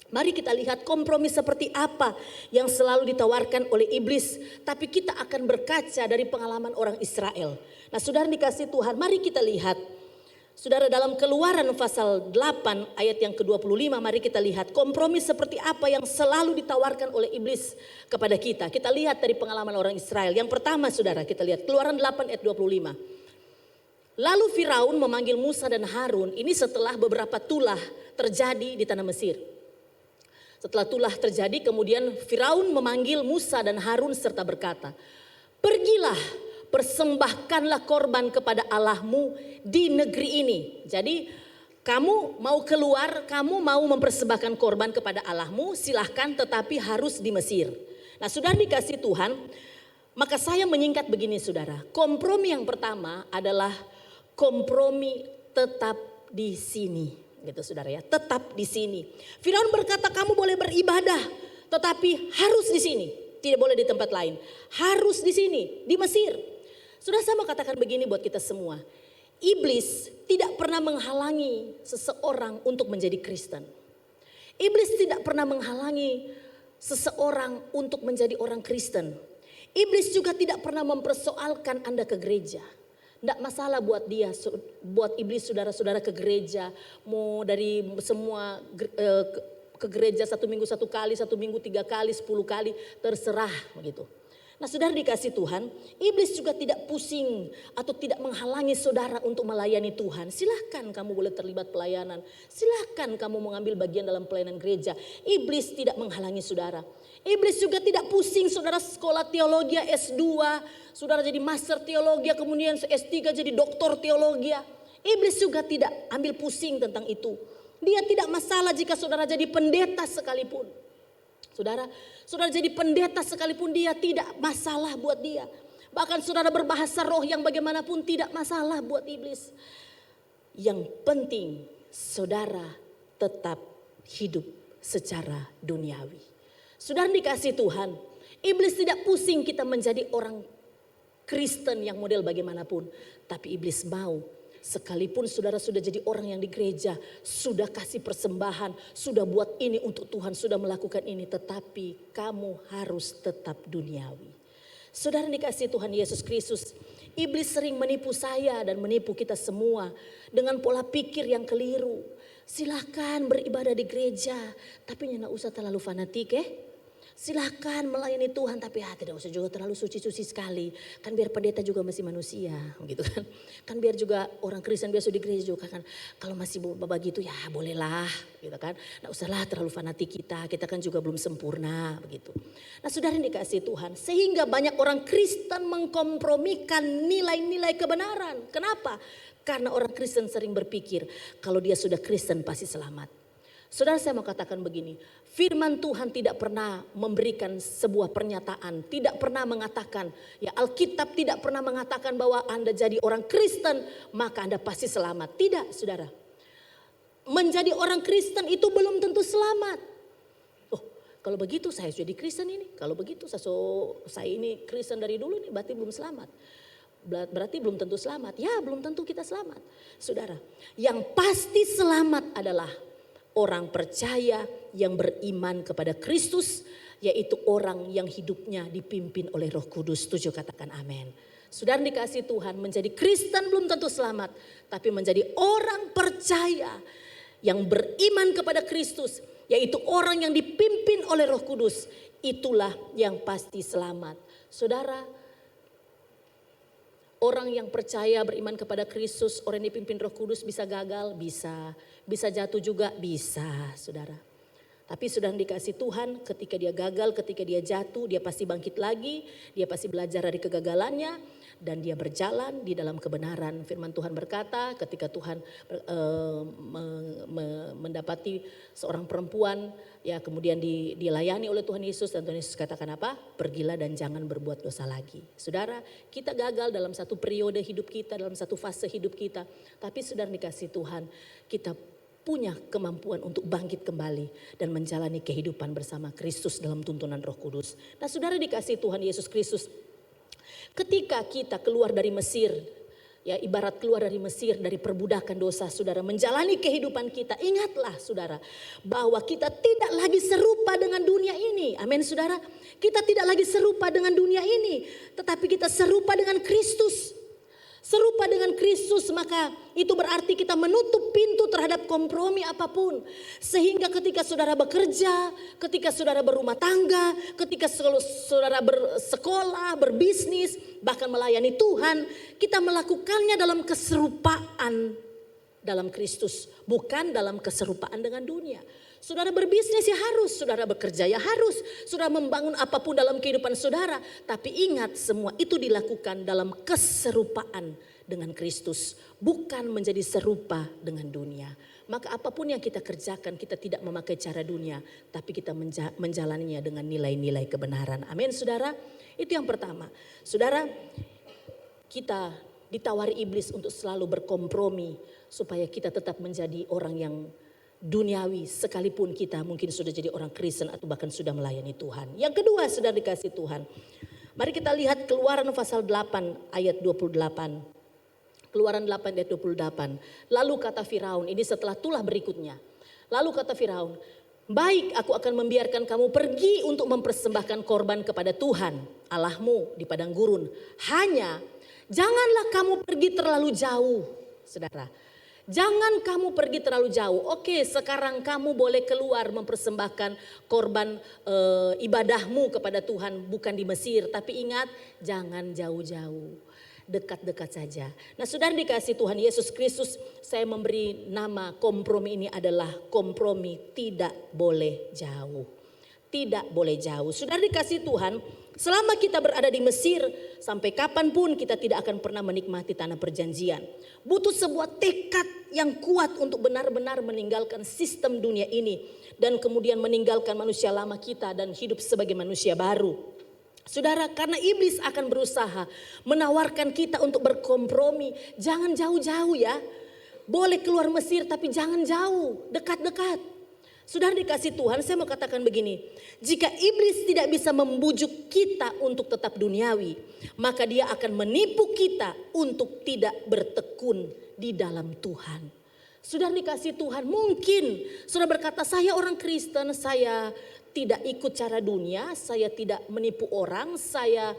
Mari kita lihat kompromi seperti apa yang selalu ditawarkan oleh iblis. Tapi kita akan berkaca dari pengalaman orang Israel. Nah saudara dikasih Tuhan, mari kita lihat. Saudara dalam Keluaran pasal 8 ayat yang ke-25 mari kita lihat kompromi seperti apa yang selalu ditawarkan oleh iblis kepada kita. Kita lihat dari pengalaman orang Israel. Yang pertama saudara kita lihat Keluaran 8 ayat 25. Lalu Firaun memanggil Musa dan Harun, ini setelah beberapa tulah terjadi di tanah Mesir. Setelah tulah terjadi kemudian Firaun memanggil Musa dan Harun serta berkata, pergilah persembahkanlah korban kepada Allahmu di negeri ini. Jadi kamu mau keluar, kamu mau mempersembahkan korban kepada Allahmu silahkan tetapi harus di Mesir. Nah sudah dikasih Tuhan, maka saya menyingkat begini saudara. Kompromi yang pertama adalah kompromi tetap di sini. Gitu saudara ya, tetap di sini. Firaun berkata kamu boleh beribadah, tetapi harus di sini, tidak boleh di tempat lain. Harus di sini, di Mesir. Saudara saya mau katakan begini buat kita semua. Iblis tidak pernah menghalangi seseorang untuk menjadi Kristen. Iblis tidak pernah menghalangi seseorang untuk menjadi orang Kristen. Iblis juga tidak pernah mempersoalkan Anda ke gereja. Tidak masalah buat dia, buat iblis saudara-saudara ke gereja. Mau dari semua ke gereja 1 minggu 1 kali, 1 minggu 3 kali, 10 kali, terserah begitu. Nah saudara dikasih Tuhan, iblis juga tidak pusing atau tidak menghalangi saudara untuk melayani Tuhan. Silahkan kamu boleh terlibat pelayanan, silahkan kamu mengambil bagian dalam pelayanan gereja. Iblis tidak menghalangi saudara. Iblis juga tidak pusing saudara sekolah teologi S2, saudara jadi master teologi, kemudian S3 jadi doktor teologi. Iblis juga tidak ambil pusing tentang itu. Dia tidak masalah jika saudara jadi pendeta sekalipun. Saudara jadi pendeta sekalipun dia tidak masalah buat dia. Bahkan saudara berbahasa roh yang bagaimanapun tidak masalah buat iblis. Yang penting saudara tetap hidup secara duniawi. Saudara dikasih Tuhan, iblis tidak pusing kita menjadi orang Kristen yang model bagaimanapun. Tapi iblis mau, sekalipun saudara sudah jadi orang yang di gereja, sudah kasih persembahan, sudah buat ini untuk Tuhan, sudah melakukan ini. Tetapi kamu harus tetap duniawi. Saudara dikasih Tuhan Yesus Kristus, iblis sering menipu saya dan menipu kita semua dengan pola pikir yang keliru. Silahkan beribadah di gereja, tapi jangan usah terlalu fanatik Silahkan melayani Tuhan tapi tidak usah juga terlalu suci-suci sekali. Kan biar pendeta juga masih manusia gitu kan. Kan biar juga orang Kristen biasa di gereja juga kan. Kalau masih begitu ya bolehlah gitu kan. Nggak usahlah terlalu fanatik kita kan juga belum sempurna begitu. Nah saudara yang dikasih Tuhan. Sehingga banyak orang Kristen mengkompromikan nilai-nilai kebenaran. Kenapa? Karena orang Kristen sering berpikir kalau dia sudah Kristen pasti selamat. Saudara, saya mau katakan begini, firman Tuhan tidak pernah memberikan sebuah pernyataan, tidak pernah mengatakan, ya Alkitab tidak pernah mengatakan bahwa Anda jadi orang Kristen maka Anda pasti selamat. Tidak, saudara. Menjadi orang Kristen itu belum tentu selamat. Oh, kalau begitu saya jadi Kristen ini, kalau begitu saya ini Kristen dari dulu nih, berarti belum selamat. Berarti belum tentu selamat. Ya, belum tentu kita selamat. Saudara, yang pasti selamat adalah orang percaya yang beriman kepada Kristus, yaitu orang yang hidupnya dipimpin oleh Roh Kudus. Setuju, katakan amin. Saudara dikasih Tuhan, menjadi Kristen belum tentu selamat, tapi menjadi orang percaya yang beriman kepada Kristus, yaitu orang yang dipimpin oleh Roh Kudus, itulah yang pasti selamat. Saudara, orang yang percaya beriman kepada Kristus, orang yang dipimpin Roh Kudus bisa gagal, bisa jatuh juga, bisa, saudara. Tapi sudah dikasih Tuhan, ketika dia gagal, ketika dia jatuh, dia pasti bangkit lagi, dia pasti belajar dari kegagalannya, dan dia berjalan di dalam kebenaran. Firman Tuhan berkata, ketika Tuhan mendapati seorang perempuan, ya kemudian dilayani oleh Tuhan Yesus, dan Tuhan Yesus katakan apa? Pergilah dan jangan berbuat dosa lagi. Saudara, kita gagal dalam satu periode hidup kita, dalam satu fase hidup kita, tapi saudara dikasih Tuhan, kita punya kemampuan untuk bangkit kembali dan menjalani kehidupan bersama Kristus dalam tuntunan Roh Kudus. Nah, saudara dikasih Tuhan Yesus Kristus, ketika kita keluar dari Mesir, ya ibarat keluar dari Mesir, dari perbudakan dosa, saudara, menjalani kehidupan kita, ingatlah saudara, bahwa kita tidak lagi serupa dengan dunia ini. Amin, saudara. Kita tidak lagi serupa dengan dunia ini, tetapi kita serupa dengan Kristus. Serupa dengan Kristus, maka itu berarti kita menutup pintu terhadap kompromi apapun. Sehingga ketika saudara bekerja, ketika saudara berumah tangga, ketika saudara bersekolah, berbisnis, bahkan melayani Tuhan, kita melakukannya dalam keserupaan dalam Kristus, bukan dalam keserupaan dengan dunia. Saudara berbisnis ya harus, saudara bekerja ya harus, saudara membangun apapun dalam kehidupan saudara. Tapi ingat, semua itu dilakukan dalam keserupaan dengan Kristus, bukan menjadi serupa dengan dunia. Maka apapun yang kita kerjakan, kita tidak memakai cara dunia, tapi kita menjalaninya dengan nilai-nilai kebenaran. Amin, saudara. Itu yang pertama. Saudara, kita ditawari iblis untuk selalu berkompromi supaya kita tetap menjadi orang yang duniawi, sekalipun kita mungkin sudah jadi orang Kristen atau bahkan sudah melayani Tuhan. Yang kedua, sudah dikasih Tuhan. Mari kita lihat Keluaran pasal 8 ayat 28. Keluaran 8 ayat 28. Lalu kata Firaun, ini setelah tulah berikutnya. Lalu kata Firaun, baik, aku akan membiarkan kamu pergi untuk mempersembahkan korban kepada Tuhan Allahmu di padang gurun. Hanya janganlah kamu pergi terlalu jauh, saudara. Jangan kamu pergi terlalu jauh. Oke, sekarang kamu boleh keluar mempersembahkan korban ibadahmu kepada Tuhan, bukan di Mesir. Tapi ingat, jangan jauh-jauh, dekat-dekat saja. Nah, saudara dikasih Tuhan Yesus Kristus, saya memberi nama kompromi ini adalah kompromi tidak boleh jauh. Tidak boleh jauh. Saudara dikasih Tuhan, selama kita berada di Mesir, sampai kapanpun kita tidak akan pernah menikmati tanah perjanjian. Butuh sebuah tekad yang kuat untuk benar-benar meninggalkan sistem dunia ini. Dan kemudian meninggalkan manusia lama kita dan hidup sebagai manusia baru. Saudara, karena iblis akan berusaha menawarkan kita untuk berkompromi. Jangan jauh-jauh ya. Boleh keluar Mesir tapi jangan jauh, dekat-dekat. Saudara dikasih Tuhan, saya mau katakan begini. Jika iblis tidak bisa membujuk kita untuk tetap duniawi, maka dia akan menipu kita untuk tidak bertekun di dalam Tuhan. Saudara dikasih Tuhan, mungkin saudara berkata, saya orang Kristen, saya tidak ikut cara dunia, saya tidak menipu orang, saya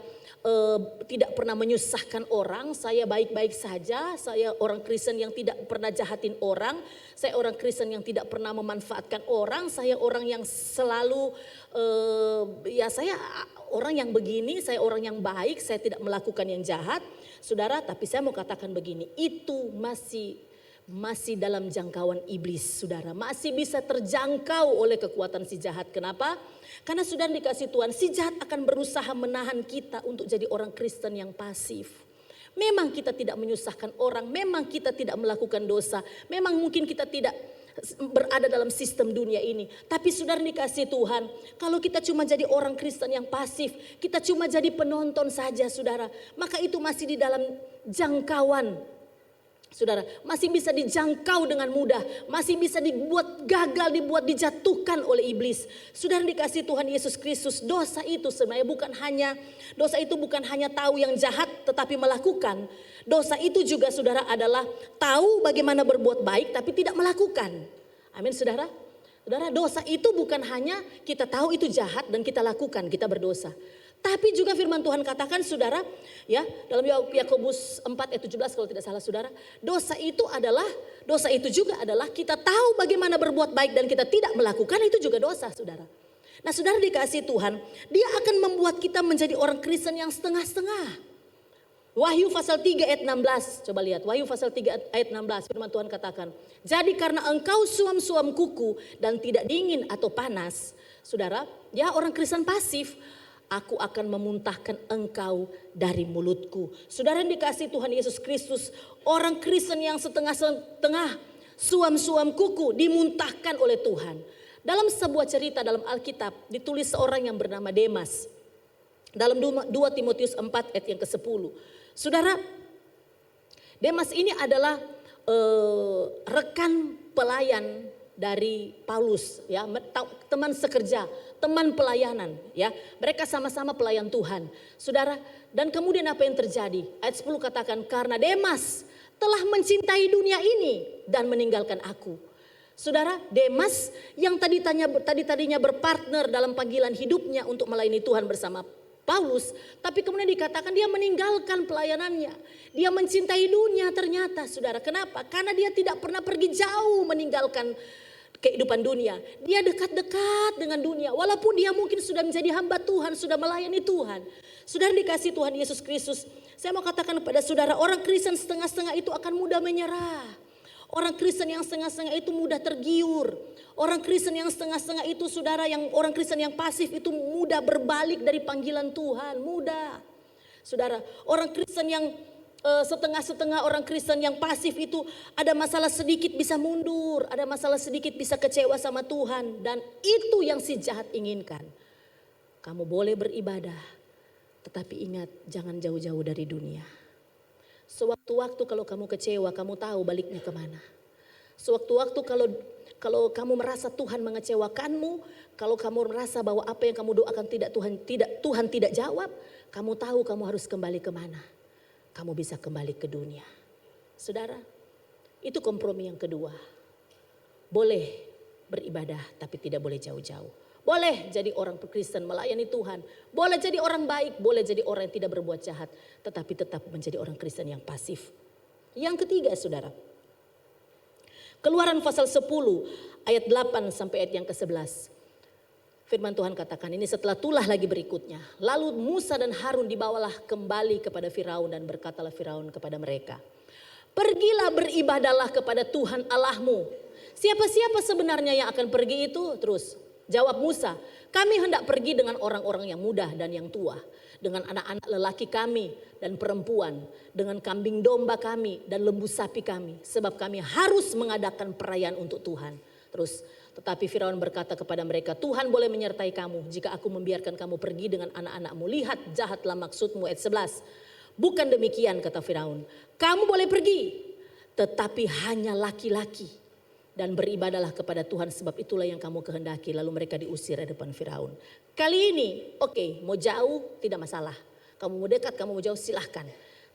tidak pernah menyusahkan orang, saya baik-baik saja, saya orang Kristen yang tidak pernah jahatin orang, saya orang Kristen yang tidak pernah memanfaatkan orang, saya orang yang selalu, saya orang yang begini, saya orang yang baik, saya tidak melakukan yang jahat. Saudara, tapi saya mau katakan begini, itu masih dalam jangkauan iblis, saudara. Masih bisa terjangkau oleh kekuatan si jahat. Kenapa? Karena sudah dikasih Tuhan, si jahat akan berusaha menahan kita untuk jadi orang Kristen yang pasif. Memang kita tidak menyusahkan orang, memang kita tidak melakukan dosa, memang mungkin kita tidak berada dalam sistem dunia ini. Tapi saudara dikasih Tuhan, kalau kita cuma jadi orang Kristen yang pasif, kita cuma jadi penonton saja saudara, maka itu masih di dalam jangkauan. Saudara, masih bisa dijangkau dengan mudah, masih bisa dibuat gagal, dibuat dijatuhkan oleh iblis. Saudara dikasih Tuhan Yesus Kristus, dosa itu sebenarnya bukan hanya tahu yang jahat tetapi melakukan. Dosa itu juga saudara adalah tahu bagaimana berbuat baik tapi tidak melakukan. Amin saudara. Saudara, dosa itu bukan hanya kita tahu itu jahat dan kita lakukan, kita berdosa. Tapi juga firman Tuhan katakan saudara, ya, dalam Yakobus 4 ayat 17 kalau tidak salah saudara, dosa itu juga adalah kita tahu bagaimana berbuat baik dan kita tidak melakukan, itu juga dosa saudara. Nah saudara dikasih Tuhan, dia akan membuat kita menjadi orang Kristen yang setengah-setengah. Wahyu pasal 3 ayat 16, coba lihat Wahyu pasal 3 ayat 16, firman Tuhan katakan, jadi karena engkau suam-suam kuku dan tidak dingin atau panas, saudara, ya orang Kristen pasif, aku akan memuntahkan engkau dari mulutku. Saudara yang dikasih Tuhan Yesus Kristus, orang Kristen yang setengah-setengah, suam-suam kuku dimuntahkan oleh Tuhan. Dalam sebuah cerita dalam Alkitab ditulis seorang yang bernama Demas. Dalam 2 Timotius 4 ayat yang ke-10. Saudara, Demas ini adalah rekan pelayan dari Paulus, ya, teman sekerja, teman pelayanan, ya. Mereka sama-sama pelayan Tuhan. Saudara, dan kemudian apa yang terjadi? Ayat 10 katakan, karena Demas telah mencintai dunia ini dan meninggalkan aku. Saudara, Demas yang tadinya berpartner dalam panggilan hidupnya untuk melayani Tuhan bersama Paulus, tapi kemudian dikatakan dia meninggalkan pelayanannya. Dia mencintai dunia ternyata, saudara. Kenapa? Karena dia tidak pernah pergi jauh meninggalkan kehidupan dunia. Dia dekat-dekat dengan dunia. Walaupun dia mungkin sudah menjadi hamba Tuhan, sudah melayani Tuhan. Saudara dikasih Tuhan Yesus Kristus. Saya mau katakan kepada saudara, orang Kristen setengah-setengah itu akan mudah menyerah. Orang Kristen yang setengah-setengah itu mudah tergiur. Orang Kristen yang setengah-setengah itu saudara, orang Kristen yang pasif itu mudah berbalik dari panggilan Tuhan. Mudah. Saudara, orang Kristen yang setengah-setengah, orang Kristen yang pasif itu ada masalah sedikit bisa mundur, ada masalah sedikit bisa kecewa sama Tuhan, dan itu yang si jahat inginkan. Kamu boleh beribadah, tetapi ingat jangan jauh-jauh dari dunia. Sewaktu-waktu kalau kamu kecewa, kamu tahu baliknya kemana. Sewaktu-waktu kalau kamu merasa Tuhan mengecewakanmu, kalau kamu merasa bahwa apa yang kamu doakan Tuhan tidak jawab, kamu tahu kamu harus kembali kemana. Kamu bisa kembali ke dunia. Saudara, itu kompromi yang kedua. Boleh beribadah tapi tidak boleh jauh-jauh. Boleh jadi orang Kristen melayani Tuhan. Boleh jadi orang baik, boleh jadi orang yang tidak berbuat jahat. Tetapi tetap menjadi orang Kristen yang pasif. Yang ketiga saudara. Keluaran pasal 10 ayat 8 sampai ayat yang ke-11. Firman Tuhan katakan ini setelah tulah lagi berikutnya. Lalu Musa dan Harun dibawalah kembali kepada Firaun dan berkatalah Firaun kepada mereka. Pergilah beribadahlah kepada Tuhan Allahmu. Siapa-siapa sebenarnya yang akan pergi itu? Terus jawab Musa, kami hendak pergi dengan orang-orang yang muda dan yang tua. Dengan anak-anak lelaki kami dan perempuan. Dengan kambing domba kami dan lembu sapi kami. Sebab kami harus mengadakan perayaan untuk Tuhan. Terus tetapi Firaun berkata kepada mereka, Tuhan boleh menyertai kamu jika aku membiarkan kamu pergi dengan anak-anakmu. Lihat jahatlah maksudmu. Ayat 11. Bukan demikian kata Firaun. Kamu boleh pergi tetapi hanya laki-laki. Dan beribadalah kepada Tuhan sebab itulah yang kamu kehendaki. Lalu mereka diusir dari depan Firaun. Kali ini oke, mau jauh tidak masalah. Kamu mau dekat, kamu mau jauh silahkan.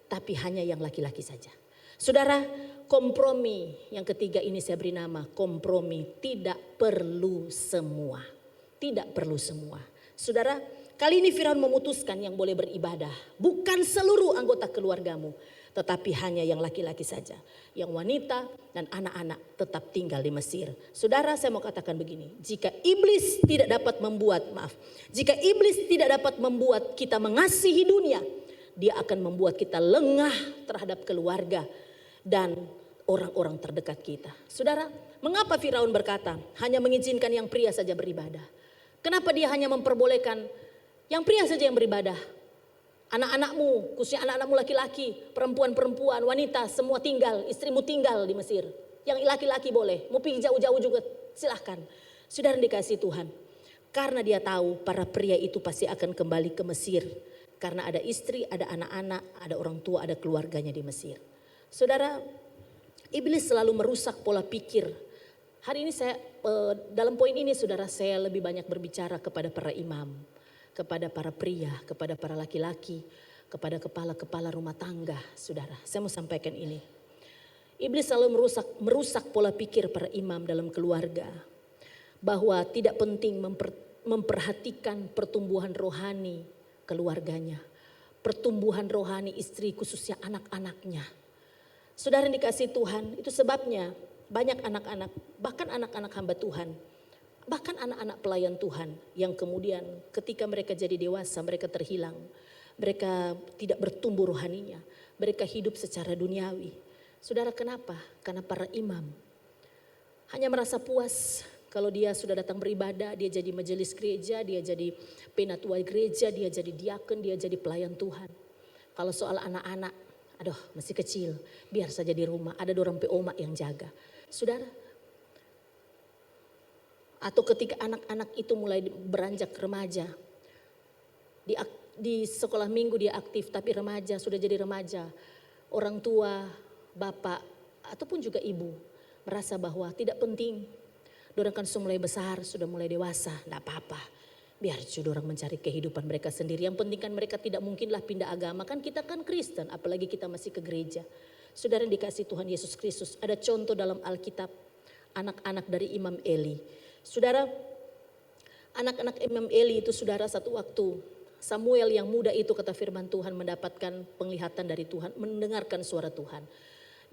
Tapi hanya yang laki-laki saja. Saudara, kompromi yang ketiga ini saya beri nama kompromi tidak perlu semua. Tidak perlu semua. Saudara, kali ini Firaun memutuskan yang boleh beribadah. Bukan seluruh anggota keluargamu. Tetapi hanya yang laki-laki saja. Yang wanita dan anak-anak tetap tinggal di Mesir. Saudara, saya mau katakan begini. Jika iblis tidak dapat membuat kita mengasihi dunia. Dia akan membuat kita lengah terhadap keluarga dan orang-orang terdekat kita. Saudara, mengapa Firaun berkata hanya mengizinkan yang pria saja beribadah? Kenapa dia hanya memperbolehkan yang pria saja yang beribadah? Anak-anakmu, khususnya anak-anakmu laki-laki, perempuan-perempuan, wanita, semua tinggal, istrimu tinggal di Mesir. Yang laki-laki boleh, mau pergi jauh-jauh juga silahkan. Saudara yang dikasih Tuhan, karena dia tahu para pria itu pasti akan kembali ke Mesir. Karena ada istri, ada anak-anak, ada orang tua, ada keluarganya di Mesir. Saudara, iblis selalu merusak pola pikir. Hari ini saya dalam poin ini saudara, saya lebih banyak berbicara kepada para imam, kepada para pria, kepada para laki-laki, kepada kepala-kepala rumah tangga. Saudara, saya mau sampaikan ini. Iblis selalu merusak pola pikir para imam dalam keluarga. Bahwa tidak penting memperhatikan pertumbuhan rohani keluarganya. Pertumbuhan rohani istri, khususnya anak-anaknya. Saudara yang dikasih Tuhan, itu sebabnya banyak anak-anak, bahkan anak-anak hamba Tuhan, bahkan anak-anak pelayan Tuhan yang kemudian ketika mereka jadi dewasa mereka terhilang. Mereka tidak bertumbuh rohaninya, mereka hidup secara duniawi. Saudara, kenapa? Karena para imam hanya merasa puas kalau dia sudah datang beribadah, dia jadi majelis gereja, dia jadi penatua gereja, dia jadi diakon, dia jadi pelayan Tuhan. Kalau soal anak-anak, aduh masih kecil, biar saja di rumah, ada dorang oma yang jaga. Saudara, atau ketika anak-anak itu mulai beranjak remaja, di sekolah minggu dia aktif, tapi remaja, sudah jadi remaja, orang tua, bapak, ataupun juga ibu merasa bahwa tidak penting. Dorang kan sudah mulai besar, sudah mulai dewasa, tidak apa-apa. Biar juga orang mencari kehidupan mereka sendiri. Yang penting kan mereka tidak mungkinlah pindah agama. Kan kita kan Kristen, apalagi kita masih ke gereja. Saudara yang dikasih Tuhan Yesus Kristus. Ada contoh dalam Alkitab, anak-anak dari Imam Eli. Saudara, anak-anak Imam Eli itu saudara satu waktu. Samuel yang muda itu kata firman Tuhan mendapatkan penglihatan dari Tuhan. Mendengarkan suara Tuhan.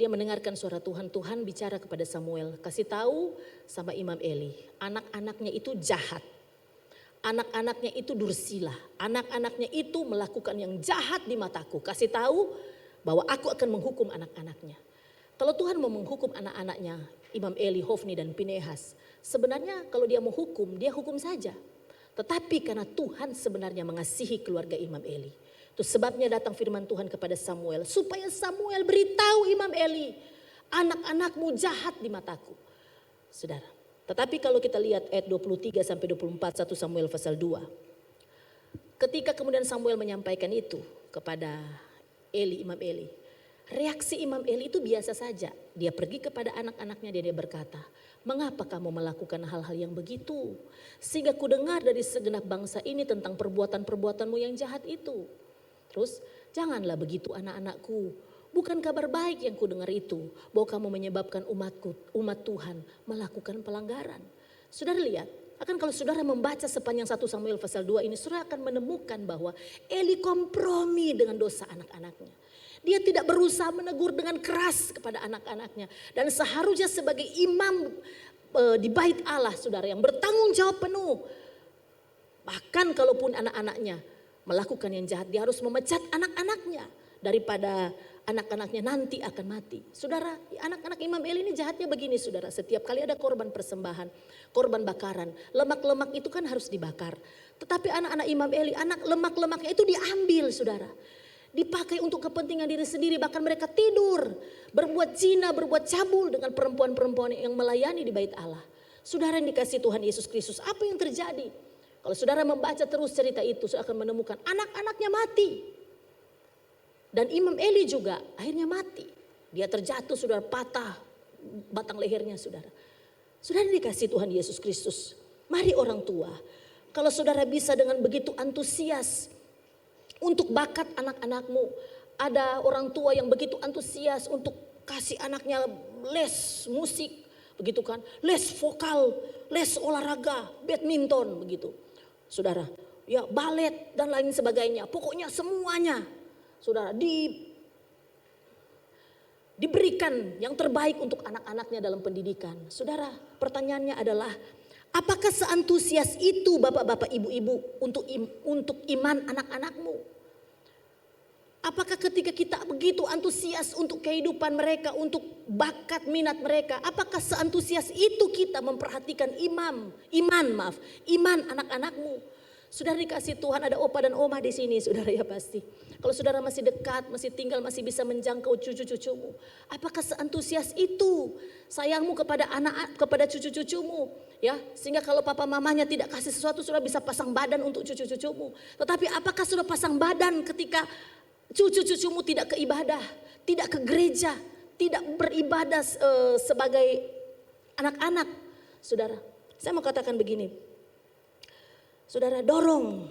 Dia mendengarkan suara Tuhan, Tuhan bicara kepada Samuel, kasih tahu sama Imam Eli, anak-anaknya itu jahat. Anak-anaknya itu dursila, anak-anaknya itu melakukan yang jahat di mataku. Kasih tahu bahwa aku akan menghukum anak-anaknya. Kalau Tuhan mau menghukum anak-anaknya, Imam Eli, Hofni dan Pinehas, sebenarnya kalau dia mau hukum, dia hukum saja. Tetapi karena Tuhan sebenarnya mengasihi keluarga Imam Eli. Itu sebabnya datang firman Tuhan kepada Samuel. Supaya Samuel beritahu Imam Eli. Anak-anakmu jahat di mataku. Saudara. Tetapi kalau kita lihat ayat 23 sampai 24 1 Samuel pasal 2. Ketika kemudian Samuel menyampaikan itu kepada Eli, Imam Eli. Reaksi Imam Eli itu biasa saja. Dia pergi kepada anak-anaknya, dia berkata, mengapa kamu melakukan hal-hal yang begitu? Sehingga ku dengar dari segenap bangsa ini tentang perbuatan-perbuatanmu yang jahat itu. Terus, janganlah begitu anak-anakku. Bukan kabar baik yang ku dengar itu, bahwa kamu menyebabkan umat Tuhan melakukan pelanggaran. Saudara lihat, akan kalau saudara membaca sepanjang 1 Samuel pasal 2 ini, saudara akan menemukan bahwa Eli kompromi dengan dosa anak-anaknya. Dia tidak berusaha menegur dengan keras kepada anak-anaknya. Dan seharusnya sebagai imam di bait Allah, saudara, yang bertanggung jawab penuh. Bahkan kalaupun anak-anaknya melakukan yang jahat, dia harus memecat anak-anaknya daripada anak-anaknya nanti akan mati. Saudara, anak-anak Imam Eli ini jahatnya begini saudara. Setiap kali ada korban persembahan, korban bakaran, lemak-lemak itu kan harus dibakar. Tetapi anak-anak Imam Eli, anak lemak-lemaknya itu diambil saudara. Dipakai untuk kepentingan diri sendiri, bahkan mereka tidur, berbuat zina, berbuat cabul dengan perempuan-perempuan yang melayani di bait Allah. Saudara yang dikasih Tuhan Yesus Kristus, apa yang terjadi? Kalau saudara membaca terus cerita itu, saudara akan menemukan anak-anaknya mati. Dan Imam Eli juga akhirnya mati. Dia terjatuh, saudara, patah batang lehernya, saudara. Saudara dikasih Tuhan Yesus Kristus. Mari orang tua, kalau saudara bisa dengan begitu antusias untuk bakat anak-anakmu. Ada orang tua yang begitu antusias untuk kasih anaknya les musik, begitu kan? Les vokal, les olahraga, badminton, begitu. Saudara, ya balet dan lain sebagainya. Pokoknya semuanya, saudara, diberikan yang terbaik untuk anak-anaknya dalam pendidikan. Saudara, pertanyaannya adalah, apakah seantusias itu bapak-bapak, ibu-ibu untuk iman anak-anakmu? Apakah ketika kita begitu antusias untuk kehidupan mereka, untuk bakat minat mereka, apakah seantusias itu kita memperhatikan iman anak-anakmu? Saudara dikasih Tuhan, ada opa dan oma di sini, saudara ya pasti. Kalau saudara masih dekat, masih tinggal, masih bisa menjangkau cucu-cucumu, apakah seantusias itu sayangmu kepada kepada cucu-cucumu, ya? Sehingga kalau papa mamanya tidak kasih sesuatu, saudara bisa pasang badan untuk cucu-cucumu. Tetapi apakah saudara pasang badan ketika cucu-cucumu tidak ke ibadah, tidak ke gereja, tidak beribadah sebagai anak-anak, saudara? Saya mau katakan begini. Saudara, dorong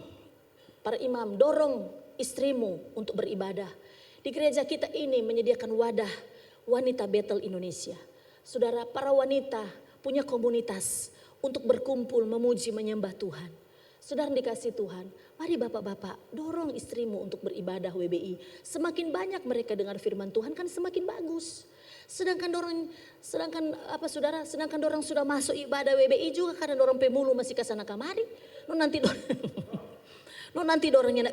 para imam, dorong istrimu untuk beribadah. Di gereja kita ini menyediakan wadah wanita Bethel Indonesia. Saudara, para wanita punya komunitas untuk berkumpul memuji menyembah Tuhan. Saudara dikasih Tuhan, mari bapak-bapak dorong istrimu untuk beribadah WBI. Semakin banyak mereka dengar firman Tuhan kan semakin bagus. Sedangkan dorang sudah masuk ibadah WBI juga karena dorang pemulu masih ke sana kamari. Nanti dorangnya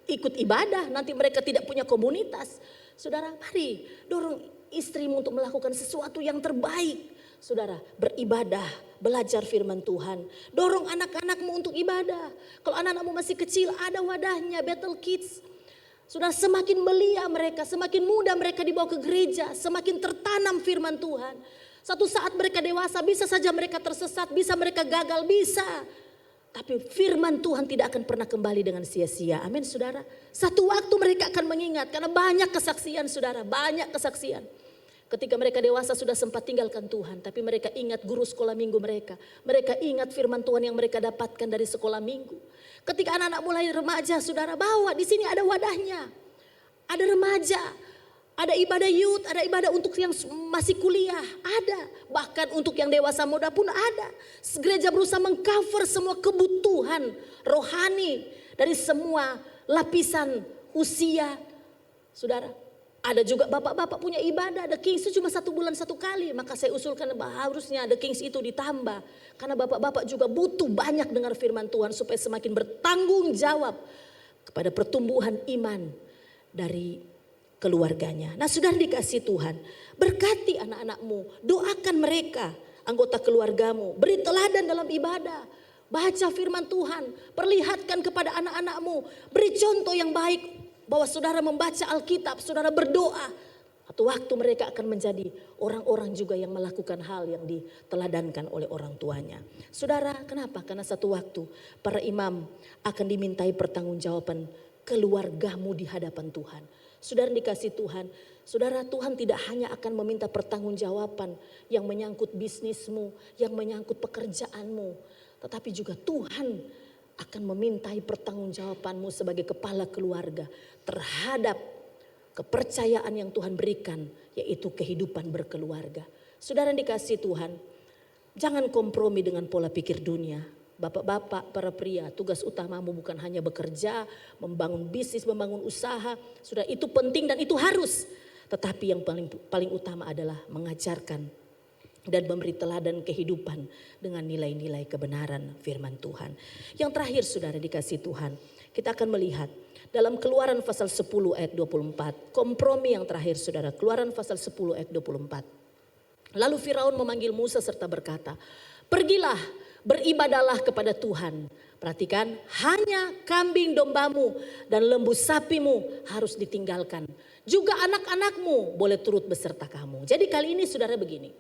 ikut ibadah, nanti mereka tidak punya komunitas. Saudara, mari dorong istrimu untuk melakukan sesuatu yang terbaik. Saudara, beribadah, belajar firman Tuhan. Dorong anak-anakmu untuk ibadah. Kalau anak-anakmu masih kecil, ada wadahnya Bethel Kids. Sudah semakin belia mereka, semakin muda mereka dibawa ke gereja, semakin tertanam firman Tuhan. Satu saat mereka dewasa, bisa saja mereka tersesat, bisa mereka gagal, bisa. Tapi firman Tuhan tidak akan pernah kembali dengan sia-sia. Amin saudara. Satu waktu mereka akan mengingat, karena banyak kesaksian saudara, banyak kesaksian. Ketika mereka dewasa sudah sempat tinggalkan Tuhan, tapi mereka ingat guru sekolah minggu mereka. Mereka ingat firman Tuhan yang mereka dapatkan dari sekolah minggu. Ketika anak-anak mulai remaja, saudara, bawa di sini ada wadahnya. Ada remaja, ada ibadah youth, ada ibadah untuk yang masih kuliah, ada. Bahkan untuk yang dewasa muda pun ada. Gereja berusaha mengcover semua kebutuhan rohani dari semua lapisan usia, saudara. Ada juga bapak-bapak punya ibadah, The Kings itu cuma 1 bulan 1 kali. Maka saya usulkan harusnya The Kings itu ditambah. Karena bapak-bapak juga butuh banyak dengar firman Tuhan supaya semakin bertanggung jawab kepada pertumbuhan iman dari keluarganya. Nah saudara dikasih Tuhan, berkati anak-anakmu, doakan mereka, anggota keluargamu, beri teladan dalam ibadah. Baca firman Tuhan, perlihatkan kepada anak-anakmu, beri contoh yang baik. Bahwa saudara membaca Alkitab, saudara berdoa. Atau waktu mereka akan menjadi orang-orang juga yang melakukan hal yang diteladankan oleh orang tuanya. Saudara, kenapa? Karena satu waktu para imam akan dimintai pertanggungjawaban keluargamu di hadapan Tuhan. Saudara dikasih Tuhan, saudara, Tuhan tidak hanya akan meminta pertanggungjawaban yang menyangkut bisnismu, yang menyangkut pekerjaanmu. Tetapi juga Tuhan akan memintai pertanggungjawabanmu sebagai kepala keluarga terhadap kepercayaan yang Tuhan berikan, yaitu kehidupan berkeluarga. Saudara dikasih Tuhan, jangan kompromi dengan pola pikir dunia. Bapak-bapak, para pria, tugas utamamu bukan hanya bekerja, membangun bisnis, membangun usaha. Sudah itu penting dan itu harus. Tetapi yang paling utama adalah mengajarkan dan memberi teladan kehidupan dengan nilai-nilai kebenaran firman Tuhan. Yang terakhir saudara dikasih Tuhan, kita akan melihat dalam Keluaran pasal 10 ayat 24, kompromi yang terakhir saudara, Keluaran pasal 10 ayat 24. Lalu Firaun memanggil Musa serta berkata, pergilah, beribadalah kepada Tuhan. Perhatikan, hanya kambing dombamu dan lembu sapimu harus ditinggalkan. Juga anak-anakmu boleh turut beserta kamu. Jadi kali ini saudara begini,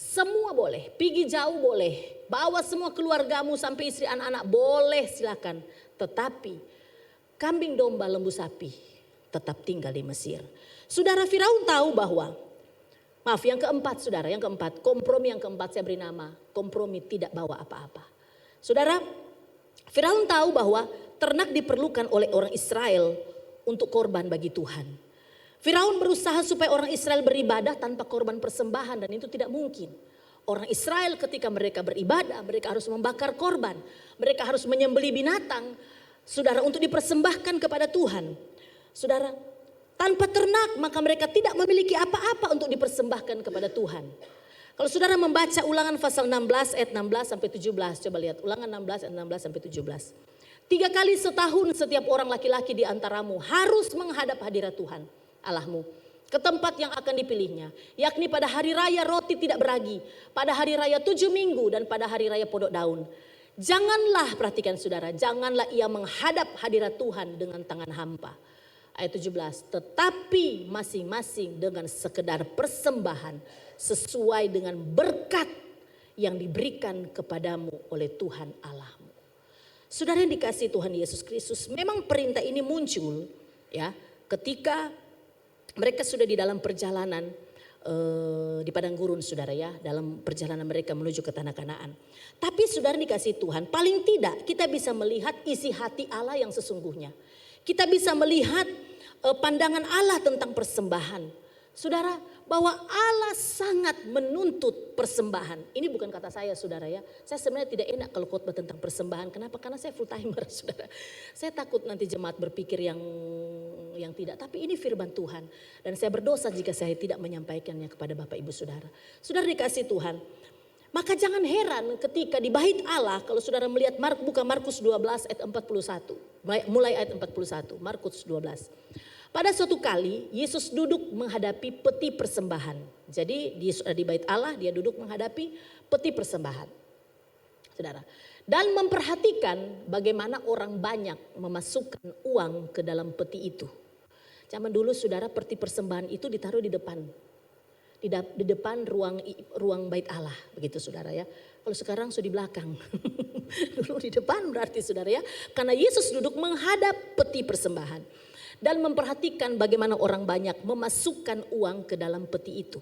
semua boleh, pergi jauh boleh, bawa semua keluargamu sampai istri anak-anak boleh silakan. Tetapi kambing domba lembu sapi tetap tinggal di Mesir. Saudara, Firaun tahu bahwa, maaf yang keempat saudara, yang keempat, kompromi yang keempat saya beri nama, kompromi tidak bawa apa-apa. Saudara, Firaun tahu bahwa ternak diperlukan oleh orang Israel untuk korban bagi Tuhan. Firaun berusaha supaya orang Israel beribadah tanpa korban persembahan dan itu tidak mungkin. Orang Israel ketika mereka beribadah, mereka harus membakar korban. Mereka harus menyembelih binatang, saudara, untuk dipersembahkan kepada Tuhan. Saudara, tanpa ternak maka mereka tidak memiliki apa-apa untuk dipersembahkan kepada Tuhan. Kalau saudara membaca Ulangan pasal 16 ayat 16 sampai 17, coba lihat Ulangan 16 ayat 16 sampai 17. 3 kali setahun setiap orang laki-laki di antaramu harus menghadap hadirat Tuhan Allahmu ke tempat yang akan dipilihnya, yakni pada hari raya roti tidak beragi, pada hari raya 7 minggu dan pada hari raya podok daun. Janganlah, perhatikan saudara, janganlah ia menghadap hadirat Tuhan dengan tangan hampa. Ayat 17, tetapi masing-masing dengan sekedar persembahan sesuai dengan berkat yang diberikan kepadamu oleh Tuhan Allahmu. Saudara yang dikasihi Tuhan Yesus Kristus, memang perintah ini muncul ya ketika mereka sudah di dalam perjalanan di padang gurun, saudara ya, dalam perjalanan mereka menuju ke tanah Kanaan. Tapi saudara dikasihi Tuhan, paling tidak kita bisa melihat isi hati Allah yang sesungguhnya. Kita bisa melihat pandangan Allah tentang persembahan. Saudara, bahwa Allah sangat menuntut persembahan. Ini bukan kata saya, saudara ya. Saya sebenarnya tidak enak kalau khotbah tentang persembahan. Kenapa? Karena saya full timer, saudara. Saya takut nanti jemaat berpikir yang tidak. Tapi ini firman Tuhan. Dan saya berdosa jika saya tidak menyampaikannya kepada Bapak Ibu Saudara. Saudara dikasih Tuhan. Maka jangan heran ketika di bait Allah, kalau saudara melihat buka Markus 12 ayat 41. Mulai ayat 41, Markus 12. Pada suatu kali Yesus duduk menghadapi peti persembahan. Jadi di bait Allah dia duduk menghadapi peti persembahan. Saudara. Dan memperhatikan bagaimana orang banyak memasukkan uang ke dalam peti itu. Zaman dulu saudara, peti persembahan itu ditaruh di depan. Di depan ruang bait Allah, begitu saudara ya. Kalau sekarang sudah di belakang. Dulu di depan berarti saudara ya. Karena Yesus duduk menghadap peti persembahan. Dan memperhatikan bagaimana orang banyak memasukkan uang ke dalam peti itu.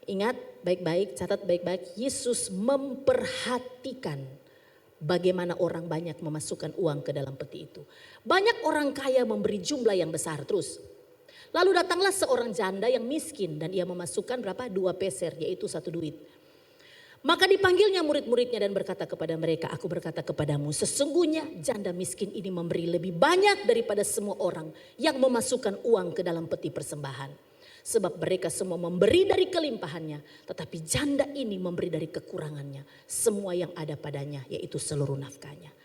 Ingat baik-baik, catat baik-baik, Yesus memperhatikan bagaimana orang banyak memasukkan uang ke dalam peti itu. Banyak orang kaya memberi jumlah yang besar terus. Lalu datanglah seorang janda yang miskin dan ia memasukkan berapa? 2 peser, yaitu 1 duit. Maka dipanggilnya murid-muridnya dan berkata kepada mereka, aku berkata kepadamu, sesungguhnya janda miskin ini memberi lebih banyak daripada semua orang yang memasukkan uang ke dalam peti persembahan. Sebab mereka semua memberi dari kelimpahannya, tetapi janda ini memberi dari kekurangannya, semua yang ada padanya, yaitu seluruh nafkahnya.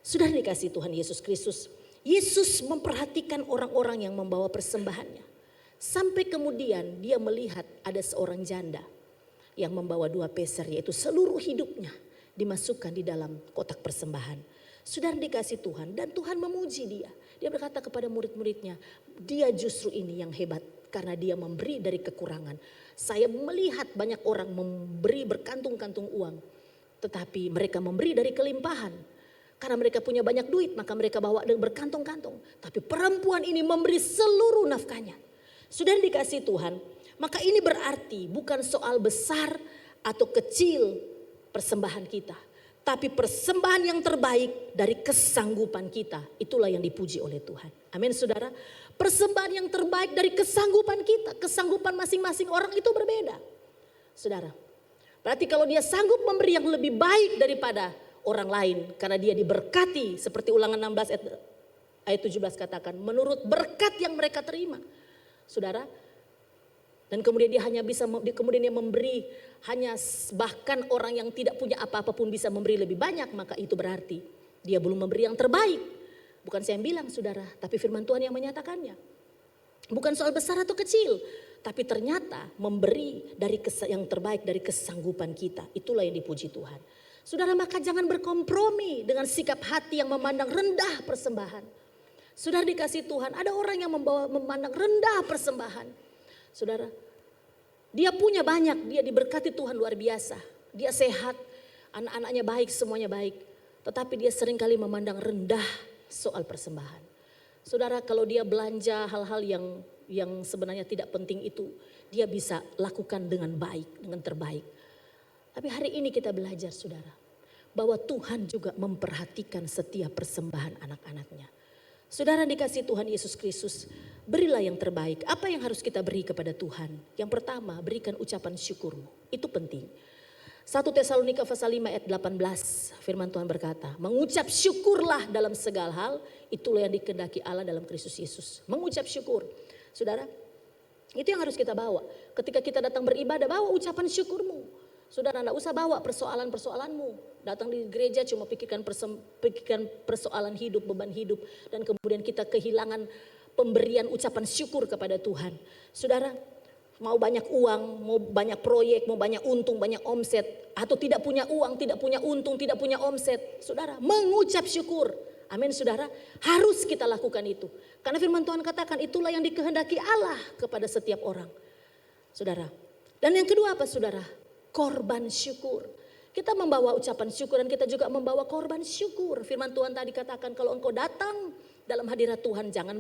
Sudah dikasih Tuhan Yesus Kristus, Yesus memperhatikan orang-orang yang membawa persembahannya. Sampai kemudian dia melihat ada seorang janda yang membawa 2 peser, yaitu seluruh hidupnya dimasukkan di dalam kotak persembahan. Saudara dikasih Tuhan, dan Tuhan memuji dia. Dia berkata kepada murid-muridnya, dia justru ini yang hebat karena dia memberi dari kekurangan. Saya melihat banyak orang memberi berkantung-kantung uang, tetapi mereka memberi dari kelimpahan. Karena mereka punya banyak duit, maka mereka bawa dan berkantong-kantong. Tapi perempuan ini memberi seluruh nafkahnya. Sudah dikasih Tuhan, maka ini berarti bukan soal besar atau kecil persembahan kita. Tapi persembahan yang terbaik dari kesanggupan kita. Itulah yang dipuji oleh Tuhan. Amin saudara. Persembahan yang terbaik dari kesanggupan kita. Kesanggupan masing-masing orang itu berbeda. Saudara. Berarti kalau dia sanggup memberi yang lebih baik daripada orang lain. Karena dia diberkati. Seperti Ulangan 16 ayat 17 katakan. Menurut berkat yang mereka terima. Saudara. Dan kemudian dia hanya bisa, kemudian dia memberi hanya bahkan orang yang tidak punya apa-apa pun bisa memberi lebih banyak. Maka itu berarti dia belum memberi yang terbaik. Bukan saya yang bilang saudara, tapi firman Tuhan yang menyatakannya. Bukan soal besar atau kecil. Tapi ternyata memberi dari yang terbaik dari kesanggupan kita. Itulah yang dipuji Tuhan. Saudara, maka jangan berkompromi dengan sikap hati yang memandang rendah persembahan. Saudara dikasih Tuhan, ada orang yang memandang rendah persembahan. Saudara, dia punya banyak, dia diberkati Tuhan luar biasa. Dia sehat, anak-anaknya baik, semuanya baik. Tetapi dia seringkali memandang rendah soal persembahan. Saudara, kalau dia belanja hal-hal yang sebenarnya tidak penting itu, dia bisa lakukan dengan baik, dengan terbaik. Tapi hari ini kita belajar saudara, bahwa Tuhan juga memperhatikan setiap persembahan anak-anaknya. Saudara dikasih Tuhan Yesus Kristus, berilah yang terbaik. Apa yang harus kita beri kepada Tuhan? Yang pertama, berikan ucapan syukurmu. Itu penting. 1 Tesalonika pasal 5 ayat 18, firman Tuhan berkata, mengucap syukurlah dalam segala hal, itulah yang dikehendaki Allah dalam Kristus Yesus. Mengucap syukur. Saudara, itu yang harus kita bawa. Ketika kita datang beribadah, bawa ucapan syukurmu. Saudara, tidak usah bawa persoalan-persoalanmu. Datang di gereja cuma pikirkan persoalan hidup, beban hidup. Dan kemudian kita kehilangan pemberian ucapan syukur kepada Tuhan. Saudara, mau banyak uang, mau banyak proyek, mau banyak untung, banyak omset, atau tidak punya uang, tidak punya untung, tidak punya omset, saudara, mengucap syukur. Amin, saudara, harus kita lakukan itu. Karena firman Tuhan katakan itulah yang dikehendaki Allah kepada setiap orang, saudara. Dan yang kedua apa, saudara? Korban syukur. Kita membawa ucapan syukur dan kita juga membawa korban syukur. Firman Tuhan tadi katakan kalau engkau datang dalam hadirat Tuhan jangan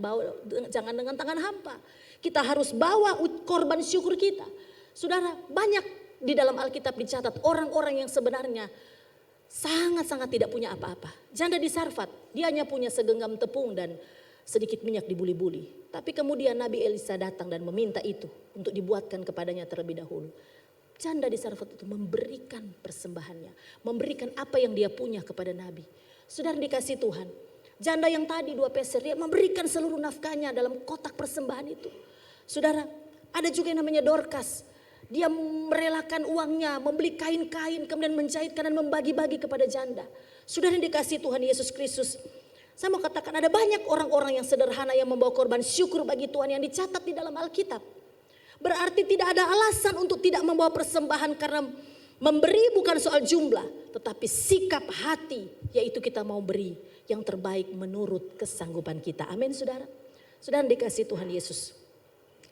dengan tangan hampa. Kita harus bawa korban syukur kita. Saudara, banyak di dalam Alkitab dicatat orang-orang yang sebenarnya sangat-sangat tidak punya apa-apa. Janda di Sarfat, dia hanya punya segenggam tepung dan sedikit minyak di buli-buli. Tapi kemudian Nabi Elisa datang dan meminta itu untuk dibuatkan kepadanya terlebih dahulu. Janda di Sarfat itu memberikan persembahannya, memberikan apa yang dia punya kepada Nabi. Saudara dikasih Tuhan, janda yang tadi 2 peser, dia memberikan seluruh nafkahnya dalam kotak persembahan itu. Saudara, ada juga yang namanya Dorcas. Dia merelakan uangnya, membeli kain-kain, kemudian menjahitkan dan membagi-bagi kepada janda. Saudara yang dikasih Tuhan Yesus Kristus, saya mau katakan ada banyak orang-orang yang sederhana yang membawa korban syukur bagi Tuhan yang dicatat di dalam Alkitab. Berarti tidak ada alasan untuk tidak membawa persembahan karena memberi bukan soal jumlah, tetapi sikap hati, yaitu kita mau beri yang terbaik menurut kesanggupan kita. Amin, saudara. Saudara dikasih Tuhan Yesus.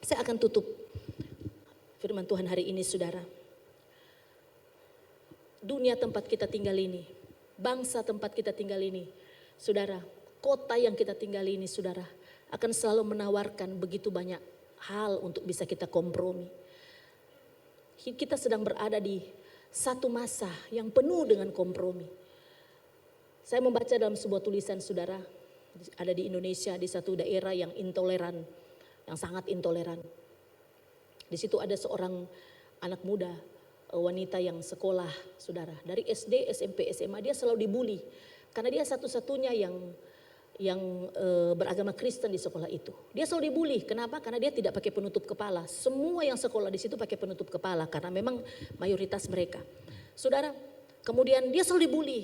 Saya akan tutup firman Tuhan hari ini, saudara. Dunia tempat kita tinggal ini, bangsa tempat kita tinggal ini, saudara, kota yang kita tinggal ini, saudara, akan selalu menawarkan begitu banyak hal untuk bisa kita kompromi. Kita sedang berada di satu masa yang penuh dengan kompromi. Saya membaca dalam sebuah tulisan, saudara, ada di Indonesia, di satu daerah yang intoleran, yang sangat intoleran. Di situ ada seorang anak muda, wanita yang sekolah, saudara, dari SD, SMP, SMA, dia selalu dibully karena dia satu-satunya yang beragama Kristen di sekolah itu. Dia selalu dibully. Kenapa? Karena dia tidak pakai penutup kepala. Semua yang sekolah di situ pakai penutup kepala karena memang mayoritas mereka. Saudara, kemudian dia selalu dibully.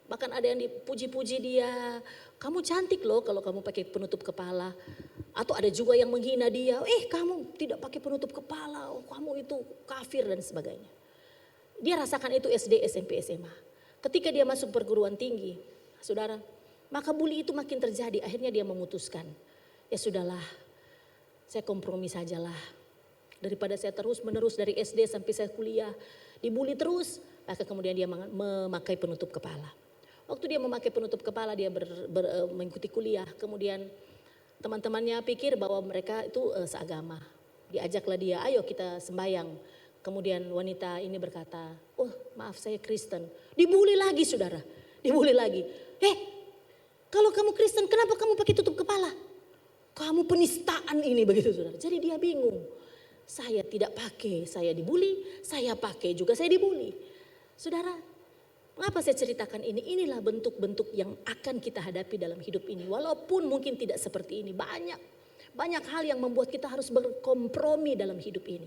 Bahkan ada yang dipuji-puji dia. Kamu cantik loh kalau kamu pakai penutup kepala. Atau ada juga yang menghina dia. Kamu tidak pakai penutup kepala. Kamu itu kafir dan sebagainya. Dia rasakan itu SD, SMP, SMA. Ketika dia masuk perguruan tinggi, saudara, maka bully itu makin terjadi. Akhirnya dia memutuskan, ya sudahlah, saya kompromi sajalah. Daripada saya terus menerus dari SD sampai saya kuliah, dibully terus, maka kemudian dia memakai penutup kepala. Waktu dia memakai penutup kepala, dia mengikuti kuliah. Kemudian teman-temannya pikir bahwa mereka itu seagama. Diajaklah dia, ayo kita sembahyang. Kemudian wanita ini berkata, oh maaf saya Kristen. Dibully lagi, saudara, dibully lagi. Kalau kamu Kristen, kenapa kamu pakai tutup kepala? Kamu penistaan ini, begitu, saudara. Jadi dia bingung. Saya tidak pakai, saya dibully. Saya pakai juga, saya dibully. Saudara, mengapa saya ceritakan ini? Inilah bentuk-bentuk yang akan kita hadapi dalam hidup ini. Walaupun mungkin tidak seperti ini. Banyak hal yang membuat kita harus berkompromi dalam hidup ini.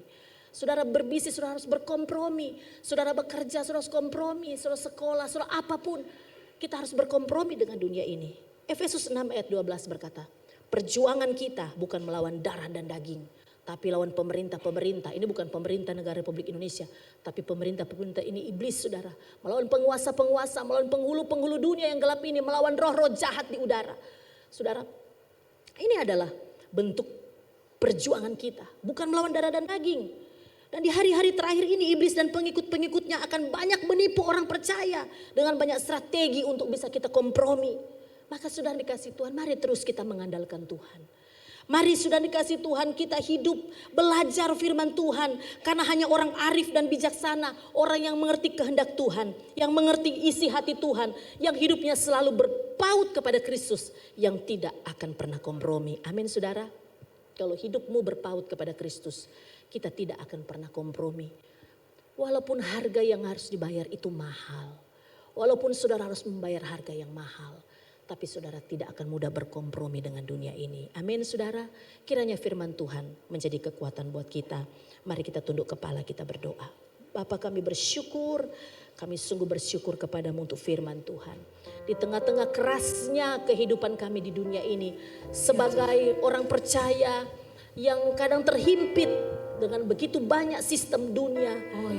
Saudara berbisnis, saudara harus berkompromi. Saudara bekerja, saudara harus kompromi. Saudara sekolah, saudara apapun. Kita harus berkompromi dengan dunia ini. Efesus 6 ayat 12 berkata, perjuangan kita bukan melawan darah dan daging, tapi lawan pemerintah-pemerintah. Ini bukan pemerintah negara Republik Indonesia, tapi pemerintah-pemerintah ini iblis, saudara. Melawan penguasa-penguasa, melawan penghulu-penghulu dunia yang gelap ini, melawan roh-roh jahat di udara. Saudara, ini adalah bentuk perjuangan kita, bukan melawan darah dan daging. Dan di hari-hari terakhir ini iblis dan pengikut-pengikutnya akan banyak menipu orang percaya dengan banyak strategi untuk bisa kita kompromi. Maka sudah dikasih Tuhan, mari terus kita mengandalkan Tuhan. Mari sudah dikasih Tuhan kita hidup belajar firman Tuhan. Karena hanya orang arif dan bijaksana, orang yang mengerti kehendak Tuhan, yang mengerti isi hati Tuhan, yang hidupnya selalu berpaut kepada Kristus, yang tidak akan pernah kompromi. Amin, saudara. Kalau hidupmu berpaut kepada Kristus, kita tidak akan pernah kompromi. Walaupun harga yang harus dibayar itu mahal. Walaupun saudara harus membayar harga yang mahal. Tapi saudara tidak akan mudah berkompromi dengan dunia ini. Amin, saudara. Kiranya firman Tuhan menjadi kekuatan buat kita. Mari kita tunduk kepala, kita berdoa. Bapa, kami bersyukur. Kami sungguh bersyukur kepadamu untuk firman Tuhan. Di tengah-tengah kerasnya kehidupan kami di dunia ini. Sebagai orang percaya yang kadang terhimpit dengan begitu banyak sistem dunia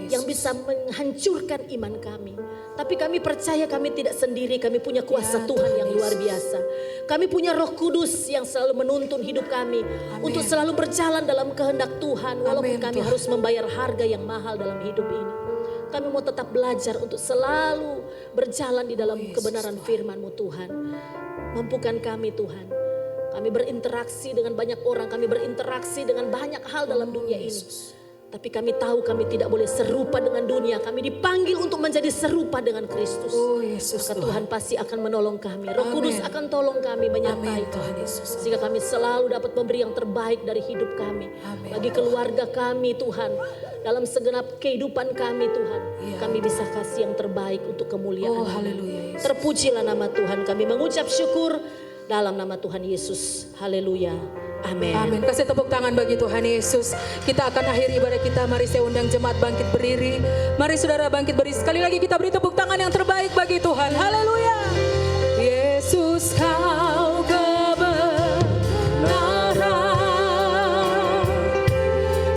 yang bisa menghancurkan iman kami. Tapi kami percaya kami tidak sendiri, kami punya kuasa Tuhan yang luar biasa. Kami punya Roh Kudus yang selalu menuntun hidup kami untuk selalu berjalan dalam kehendak Tuhan, walaupun kami harus membayar harga yang mahal dalam hidup ini. Kami mau tetap belajar untuk selalu berjalan di dalam kebenaran firman-Mu Tuhan. Mampukan kami Tuhan. Kami berinteraksi dengan banyak orang, kami berinteraksi dengan banyak hal dalam dunia ini. Tapi kami tahu kami tidak boleh serupa dengan dunia. Kami dipanggil untuk menjadi serupa dengan Kristus. Maka Tuhan pasti akan menolong kami. Roh Kudus akan tolong kami menyertai kami. Sehingga kami selalu dapat memberi yang terbaik dari hidup kami. Bagi keluarga kami Tuhan. Dalam segenap kehidupan kami Tuhan. Kami bisa kasih yang terbaik untuk kemuliaan. Terpujilah nama Tuhan. Kami mengucap syukur dalam nama Tuhan Yesus. Haleluya. Amin. Amin. Kasih tepuk tangan bagi Tuhan Yesus. Kita akan akhiri ibadah kita. Mari saya undang jemaat bangkit berdiri. Mari saudara bangkit berdiri. Sekali lagi kita beri tepuk tangan yang terbaik bagi Tuhan. Haleluya. Yesus kau kebenaran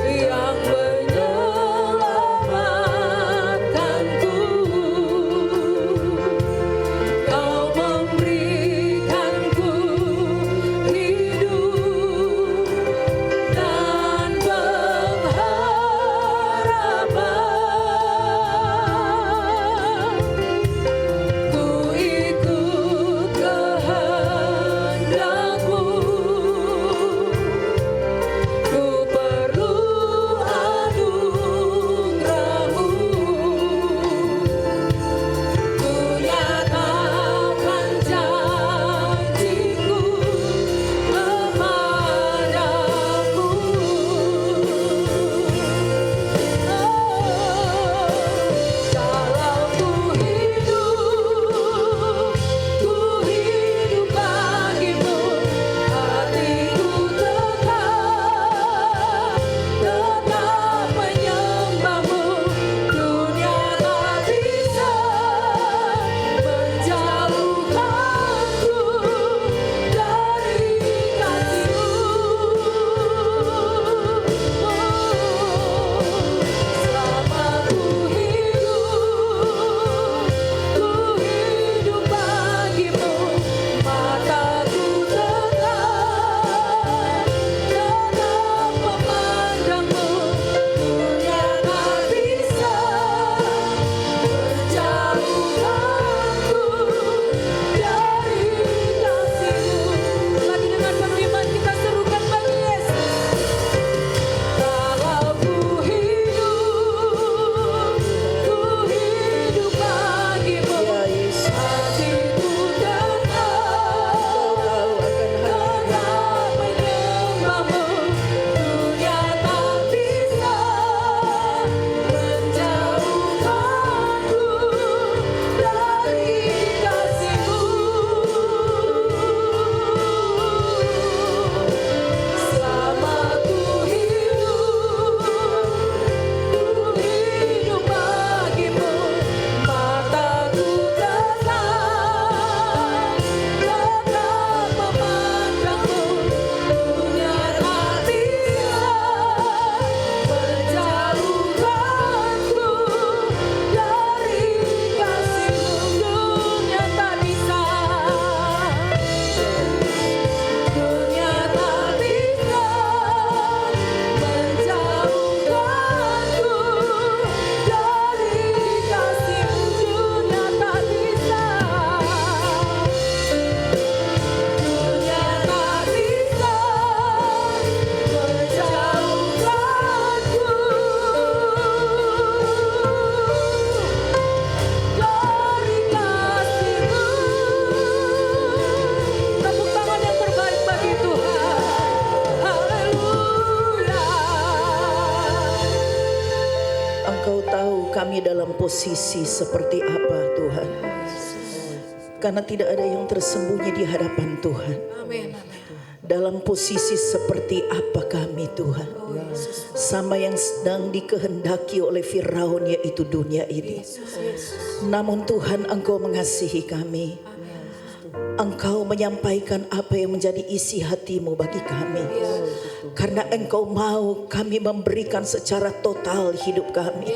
yang menyelamatkanku. Kau memberikanku hidup dan pengharapan. Ku ikut kehendakmu. Ku perlu anugerahmu. Ku nyatakan janjiku kepadamu. Kalau ku hidup bagimu. Hatiku tetap menyembahmu. Dunia tak bisa menjauhkanku dari kasih-Mu. Selama ku hidup bagimu. Mataku tetap memandangmu. Dunia tak bisa menjauhkanku dari kasih-Mu. Lagi dengan penuh iman kita serukan bagi Yesus. Kalau ku hidup bagimu. Hatiku tetap menyembahmu. Dunia tak bisa menjauhkanku dari kasih-Mu. Selama ku hidup bagimu. Mataku tetap memandangmu. Dunia tak bisa menjauhkanku dari kasih-Mu. Dunia tak bisa. Dunia tak bisa menjauhkanku dari kasih-Mu. Dunia tak bisa. Dunia tak bisa menjauhkanku dari kasih-Mu. Tepuk tangan yang terbaik bagi Tuhan. Haleluya. Engkau tahu kami dalam posisi seperti apa Tuhan. Karena tidak ada yang tersembunyi di hadapan Tuhan. Amin. Dalam posisi seperti apa kami Tuhan. Sama yang sedang dikehendaki oleh Firaun, yaitu dunia ini. Namun Tuhan, Engkau mengasihi kami. Engkau menyampaikan apa yang menjadi isi hati-Mu bagi kami. Karena Engkau mau kami memberikan secara total hidup kami.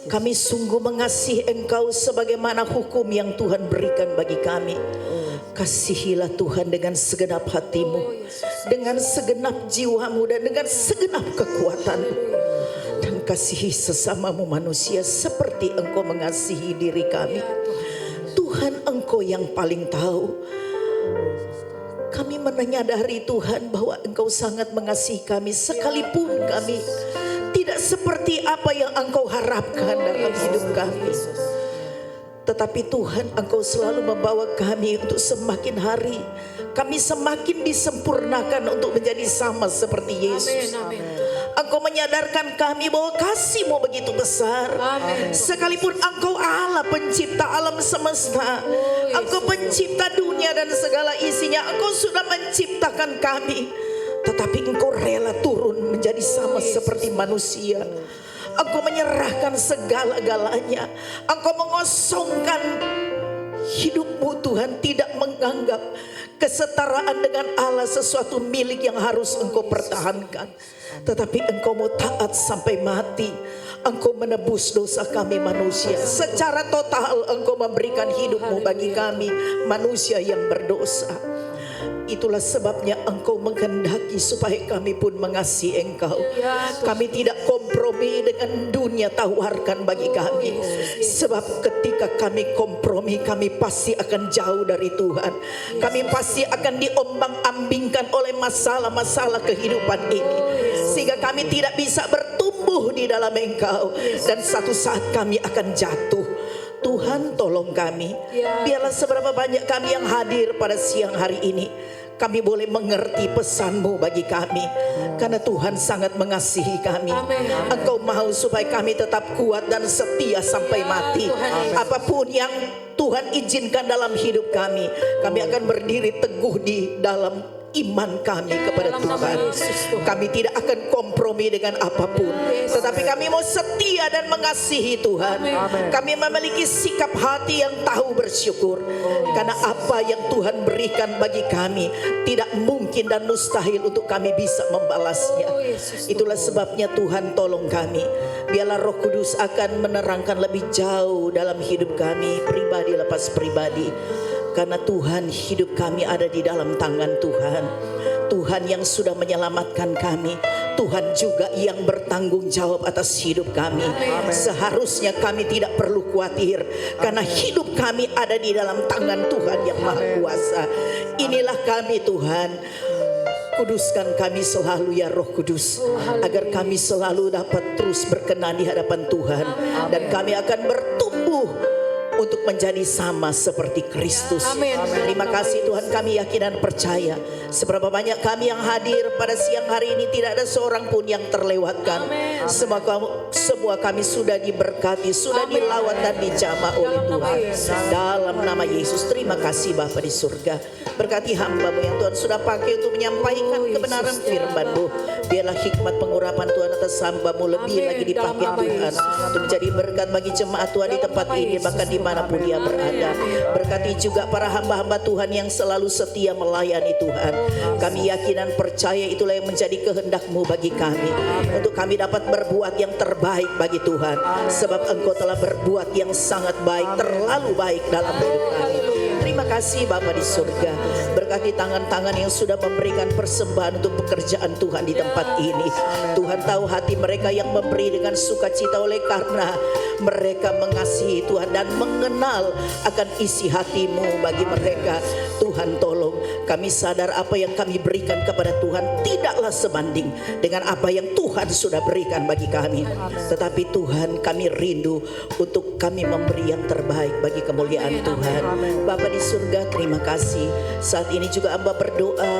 Kami sungguh mengasihi Engkau sebagaimana hukum yang Tuhan berikan bagi kami. Kasihilah Tuhan dengan segenap hatimu, dengan segenap jiwamu, dan dengan segenap kekuatanmu. Dan kasihi sesamamu manusia seperti Engkau mengasihi diri kami. Tuhan, Engkau yang paling tahu. Kami menyadari Tuhan bahwa Engkau sangat mengasihi kami sekalipun kami tidak seperti apa yang Engkau harapkan dalam hidup kami. Tetapi Tuhan, Engkau selalu membawa kami untuk semakin hari kami semakin disempurnakan untuk menjadi sama seperti Yesus. Engkau menyadarkan kami bahwa kasih-Mu begitu besar. Sekalipun Engkau Allah pencipta alam semesta, Engkau pencipta dunia dan segala isinya, Engkau sudah menciptakan kami. Tetapi Engkau rela turun menjadi sama seperti manusia. Engkau menyerahkan segala-galanya. Engkau mengosongkan hidupmu Tuhan, tidak menganggap kesetaraan dengan Allah sesuatu milik yang harus Engkau pertahankan. Tetapi Engkau mau taat sampai mati. Engkau menebus dosa kami manusia. Secara total Engkau memberikan hidupmu bagi kami manusia yang berdosa. Itulah sebabnya Engkau menghendaki supaya kami pun mengasihi Engkau. Kami tidak kompromi dengan dunia tawarkan bagi kami. Sebab ketika kami kompromi, kami pasti akan jauh dari Tuhan. Kami pasti akan diombang-ambingkan oleh masalah-masalah kehidupan ini. Sehingga kami tidak bisa bertumbuh di dalam Engkau. Dan satu saat kami akan jatuh. Tuhan, tolong kami. Biarlah seberapa banyak kami yang hadir pada siang hari ini, kami boleh mengerti pesan-Mu bagi kami. Karena Tuhan sangat mengasihi kami. Engkau mau supaya kami tetap kuat dan setia sampai mati. Apapun yang Tuhan izinkan dalam hidup kami akan berdiri teguh di dalam iman kami kepada Tuhan. Kami tidak akan kompromi dengan apapun, tetapi kami mau setia dan mengasihi Tuhan. Kami memiliki sikap hati yang tahu bersyukur, karena apa yang Tuhan berikan bagi kami tidak mungkin dan mustahil untuk kami bisa membalasnya. Itulah sebabnya Tuhan, tolong kami. Biarlah Roh Kudus akan menerangkan lebih jauh dalam hidup kami pribadi lepas pribadi. Karena Tuhan, hidup kami ada di dalam tangan Tuhan. Tuhan yang sudah menyelamatkan kami. Tuhan juga yang bertanggung jawab atas hidup kami. Seharusnya kami tidak perlu khawatir, karena hidup kami ada di dalam tangan Tuhan yang Maha Kuasa. Inilah kami Tuhan. Kuduskan kami selalu ya Roh Kudus, agar kami selalu dapat terus berkenan di hadapan Tuhan. Dan kami akan bertumbuh untuk menjadi sama seperti Kristus. Terima kasih Tuhan, kami yakin dan percaya seberapa banyak kami yang hadir pada siang hari ini tidak ada seorang pun yang terlewatkan. Semua kami sudah diberkati, sudah dilawat dan dijamah oleh Tuhan. Dalam nama Yesus, terima kasih Bapa di surga. Berkati hamba-Mu yang Tuhan sudah pakai untuk menyampaikan kebenaran firman-Mu. Biarlah hikmat pengurapan Tuhan atas hamba-Mu lebih lagi dipakai Tuhan, untuk menjadi berkat bagi jemaat Tuhan di tempat ini, bahkan dimanapun dia berada. Berkati juga para hamba-hamba Tuhan yang selalu setia melayani Tuhan. Kami yakin dan percaya itulah yang menjadi kehendak-Mu bagi kami, untuk kami dapat berbuat yang terbaik bagi Tuhan. Sebab Engkau telah berbuat yang sangat baik, terlalu baik dalam hidup kami. Terima kasih Bapa di surga. Berkati tangan-tangan yang sudah memberikan persembahan untuk pekerjaan Tuhan di tempat ini. Tuhan tahu hati mereka yang memberi dengan sukacita, oleh karena mereka mengasihi Tuhan dan mengenal akan isi hati-Mu bagi mereka. Tuhan tolong, kami sadar apa yang kami berikan kepada Tuhan tidaklah sebanding dengan apa yang Tuhan sudah berikan bagi kami. Tetapi Tuhan, kami rindu untuk kami memberi yang terbaik bagi kemuliaan Tuhan. Bapa di surga, terima kasih. Saat ini juga hamba berdoa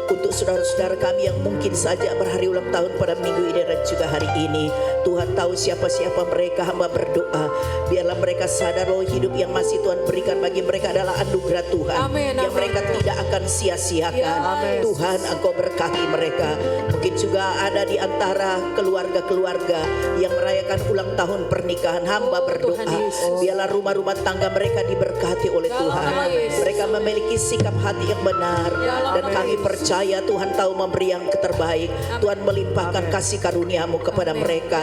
untuk saudara-saudara kami yang mungkin saja berhari ulang tahun pada minggu ini dan juga hari ini. Tuhan tahu siapa-siapa mereka, hamba berdoa. Biarlah mereka sadar bahwa hidup yang masih Tuhan berikan bagi mereka adalah anugerah Tuhan. Amin, Yang amin. mereka tidak akan sia-siakan. Tuhan Engkau berkati mereka. Mungkin juga ada di antara keluarga-keluarga yang merayakan ulang tahun pernikahan. Hamba berdoa. Tuhan Yesus. Biarlah rumah-rumah tangga mereka diberkati oleh Tuhan. nama Yesus. Mereka memiliki sikap hati yang benar. Dan kami percaya Tuhan tahu memberi yang terbaik. Tuhan melimpahkan kasih karunia-Mu kepada mereka.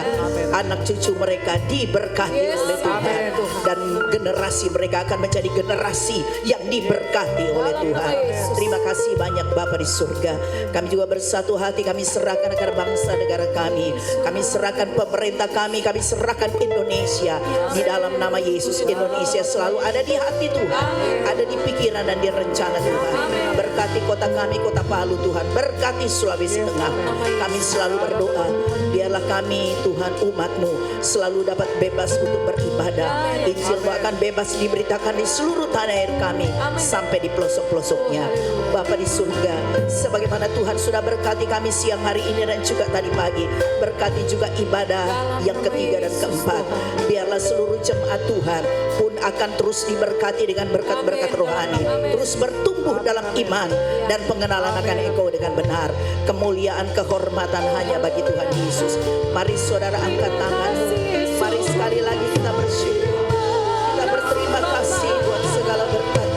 Anak cucu mereka diberkati oleh Tuhan. Dan generasi mereka akan menjadi generasi yang diberkati oleh Tuhan. Terima kasih banyak Bapa di surga. Kami juga bersatu hati, kami serahkan akan bangsa negara kami. Kami serahkan pemerintah kami serahkan Indonesia. Di dalam nama Yesus, Indonesia selalu ada di hati Tuhan. Ada di pikiran dan di rencana Tuhan. Berkati kota kami, kota Palu Tuhan. Berkati Sulawesi Tengah. Kami selalu berdoa. Biarlah kami Tuhan umat-Mu selalu dapat bebas untuk beribadah. Injil-Mu akan bebas diberitakan di seluruh tanah air kami sampai di pelosok-pelosoknya. Bapa di surga, sebagaimana Tuhan sudah berkati kami siang hari ini dan juga tadi pagi, berkati juga ibadah yang ketiga dan keempat. Biarlah seluruh jemaat Tuhan pun akan terus diberkati dengan berkat-berkat rohani, terus bertumbuh dalam iman dan pengenalan akan Engkau dengan benar. Kemuliaan, kehormatan hanya bagi Tuhan Yesus. Mari saudara angkat tanganmu. Mari sekali lagi kita bersyukur. Kita berterima kasih buat segala berkat.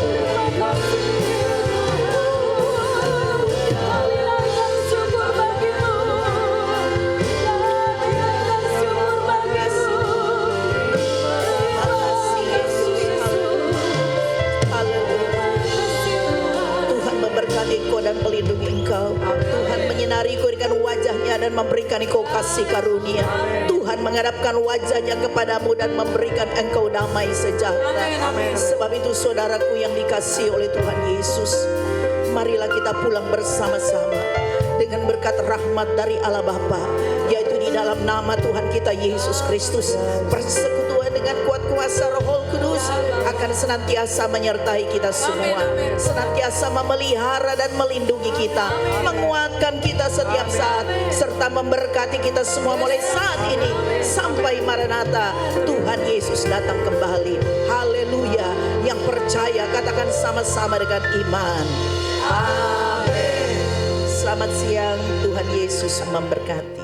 Tuhan memberkati engkau dan melindungi engkau. Tuhan menyinari engkau dengan wajahnya dan memberikan engkau kasih karunia. Tuhan menghadapkan wajahnya kepadamu dan memberikan engkau damai sejahtera. Sebab itu saudaraku yang dikasihi oleh Tuhan Yesus, marilah kita pulang bersama-sama dengan berkat rahmat dari Allah Bapa, yaitu di dalam nama Tuhan kita Yesus Kristus. Persekutuan dengan kuat kuasa Roh Kudus akan senantiasa menyertai kita semua, senantiasa memelihara dan melindungi kita, menguatkan kita setiap saat, serta memberkati kita semua mulai saat ini sampai Maranatha Tuhan Yesus datang kembali. Haleluya. Yang percaya katakan sama-sama dengan iman. Amin. Selamat siang, Tuhan Yesus memberkati.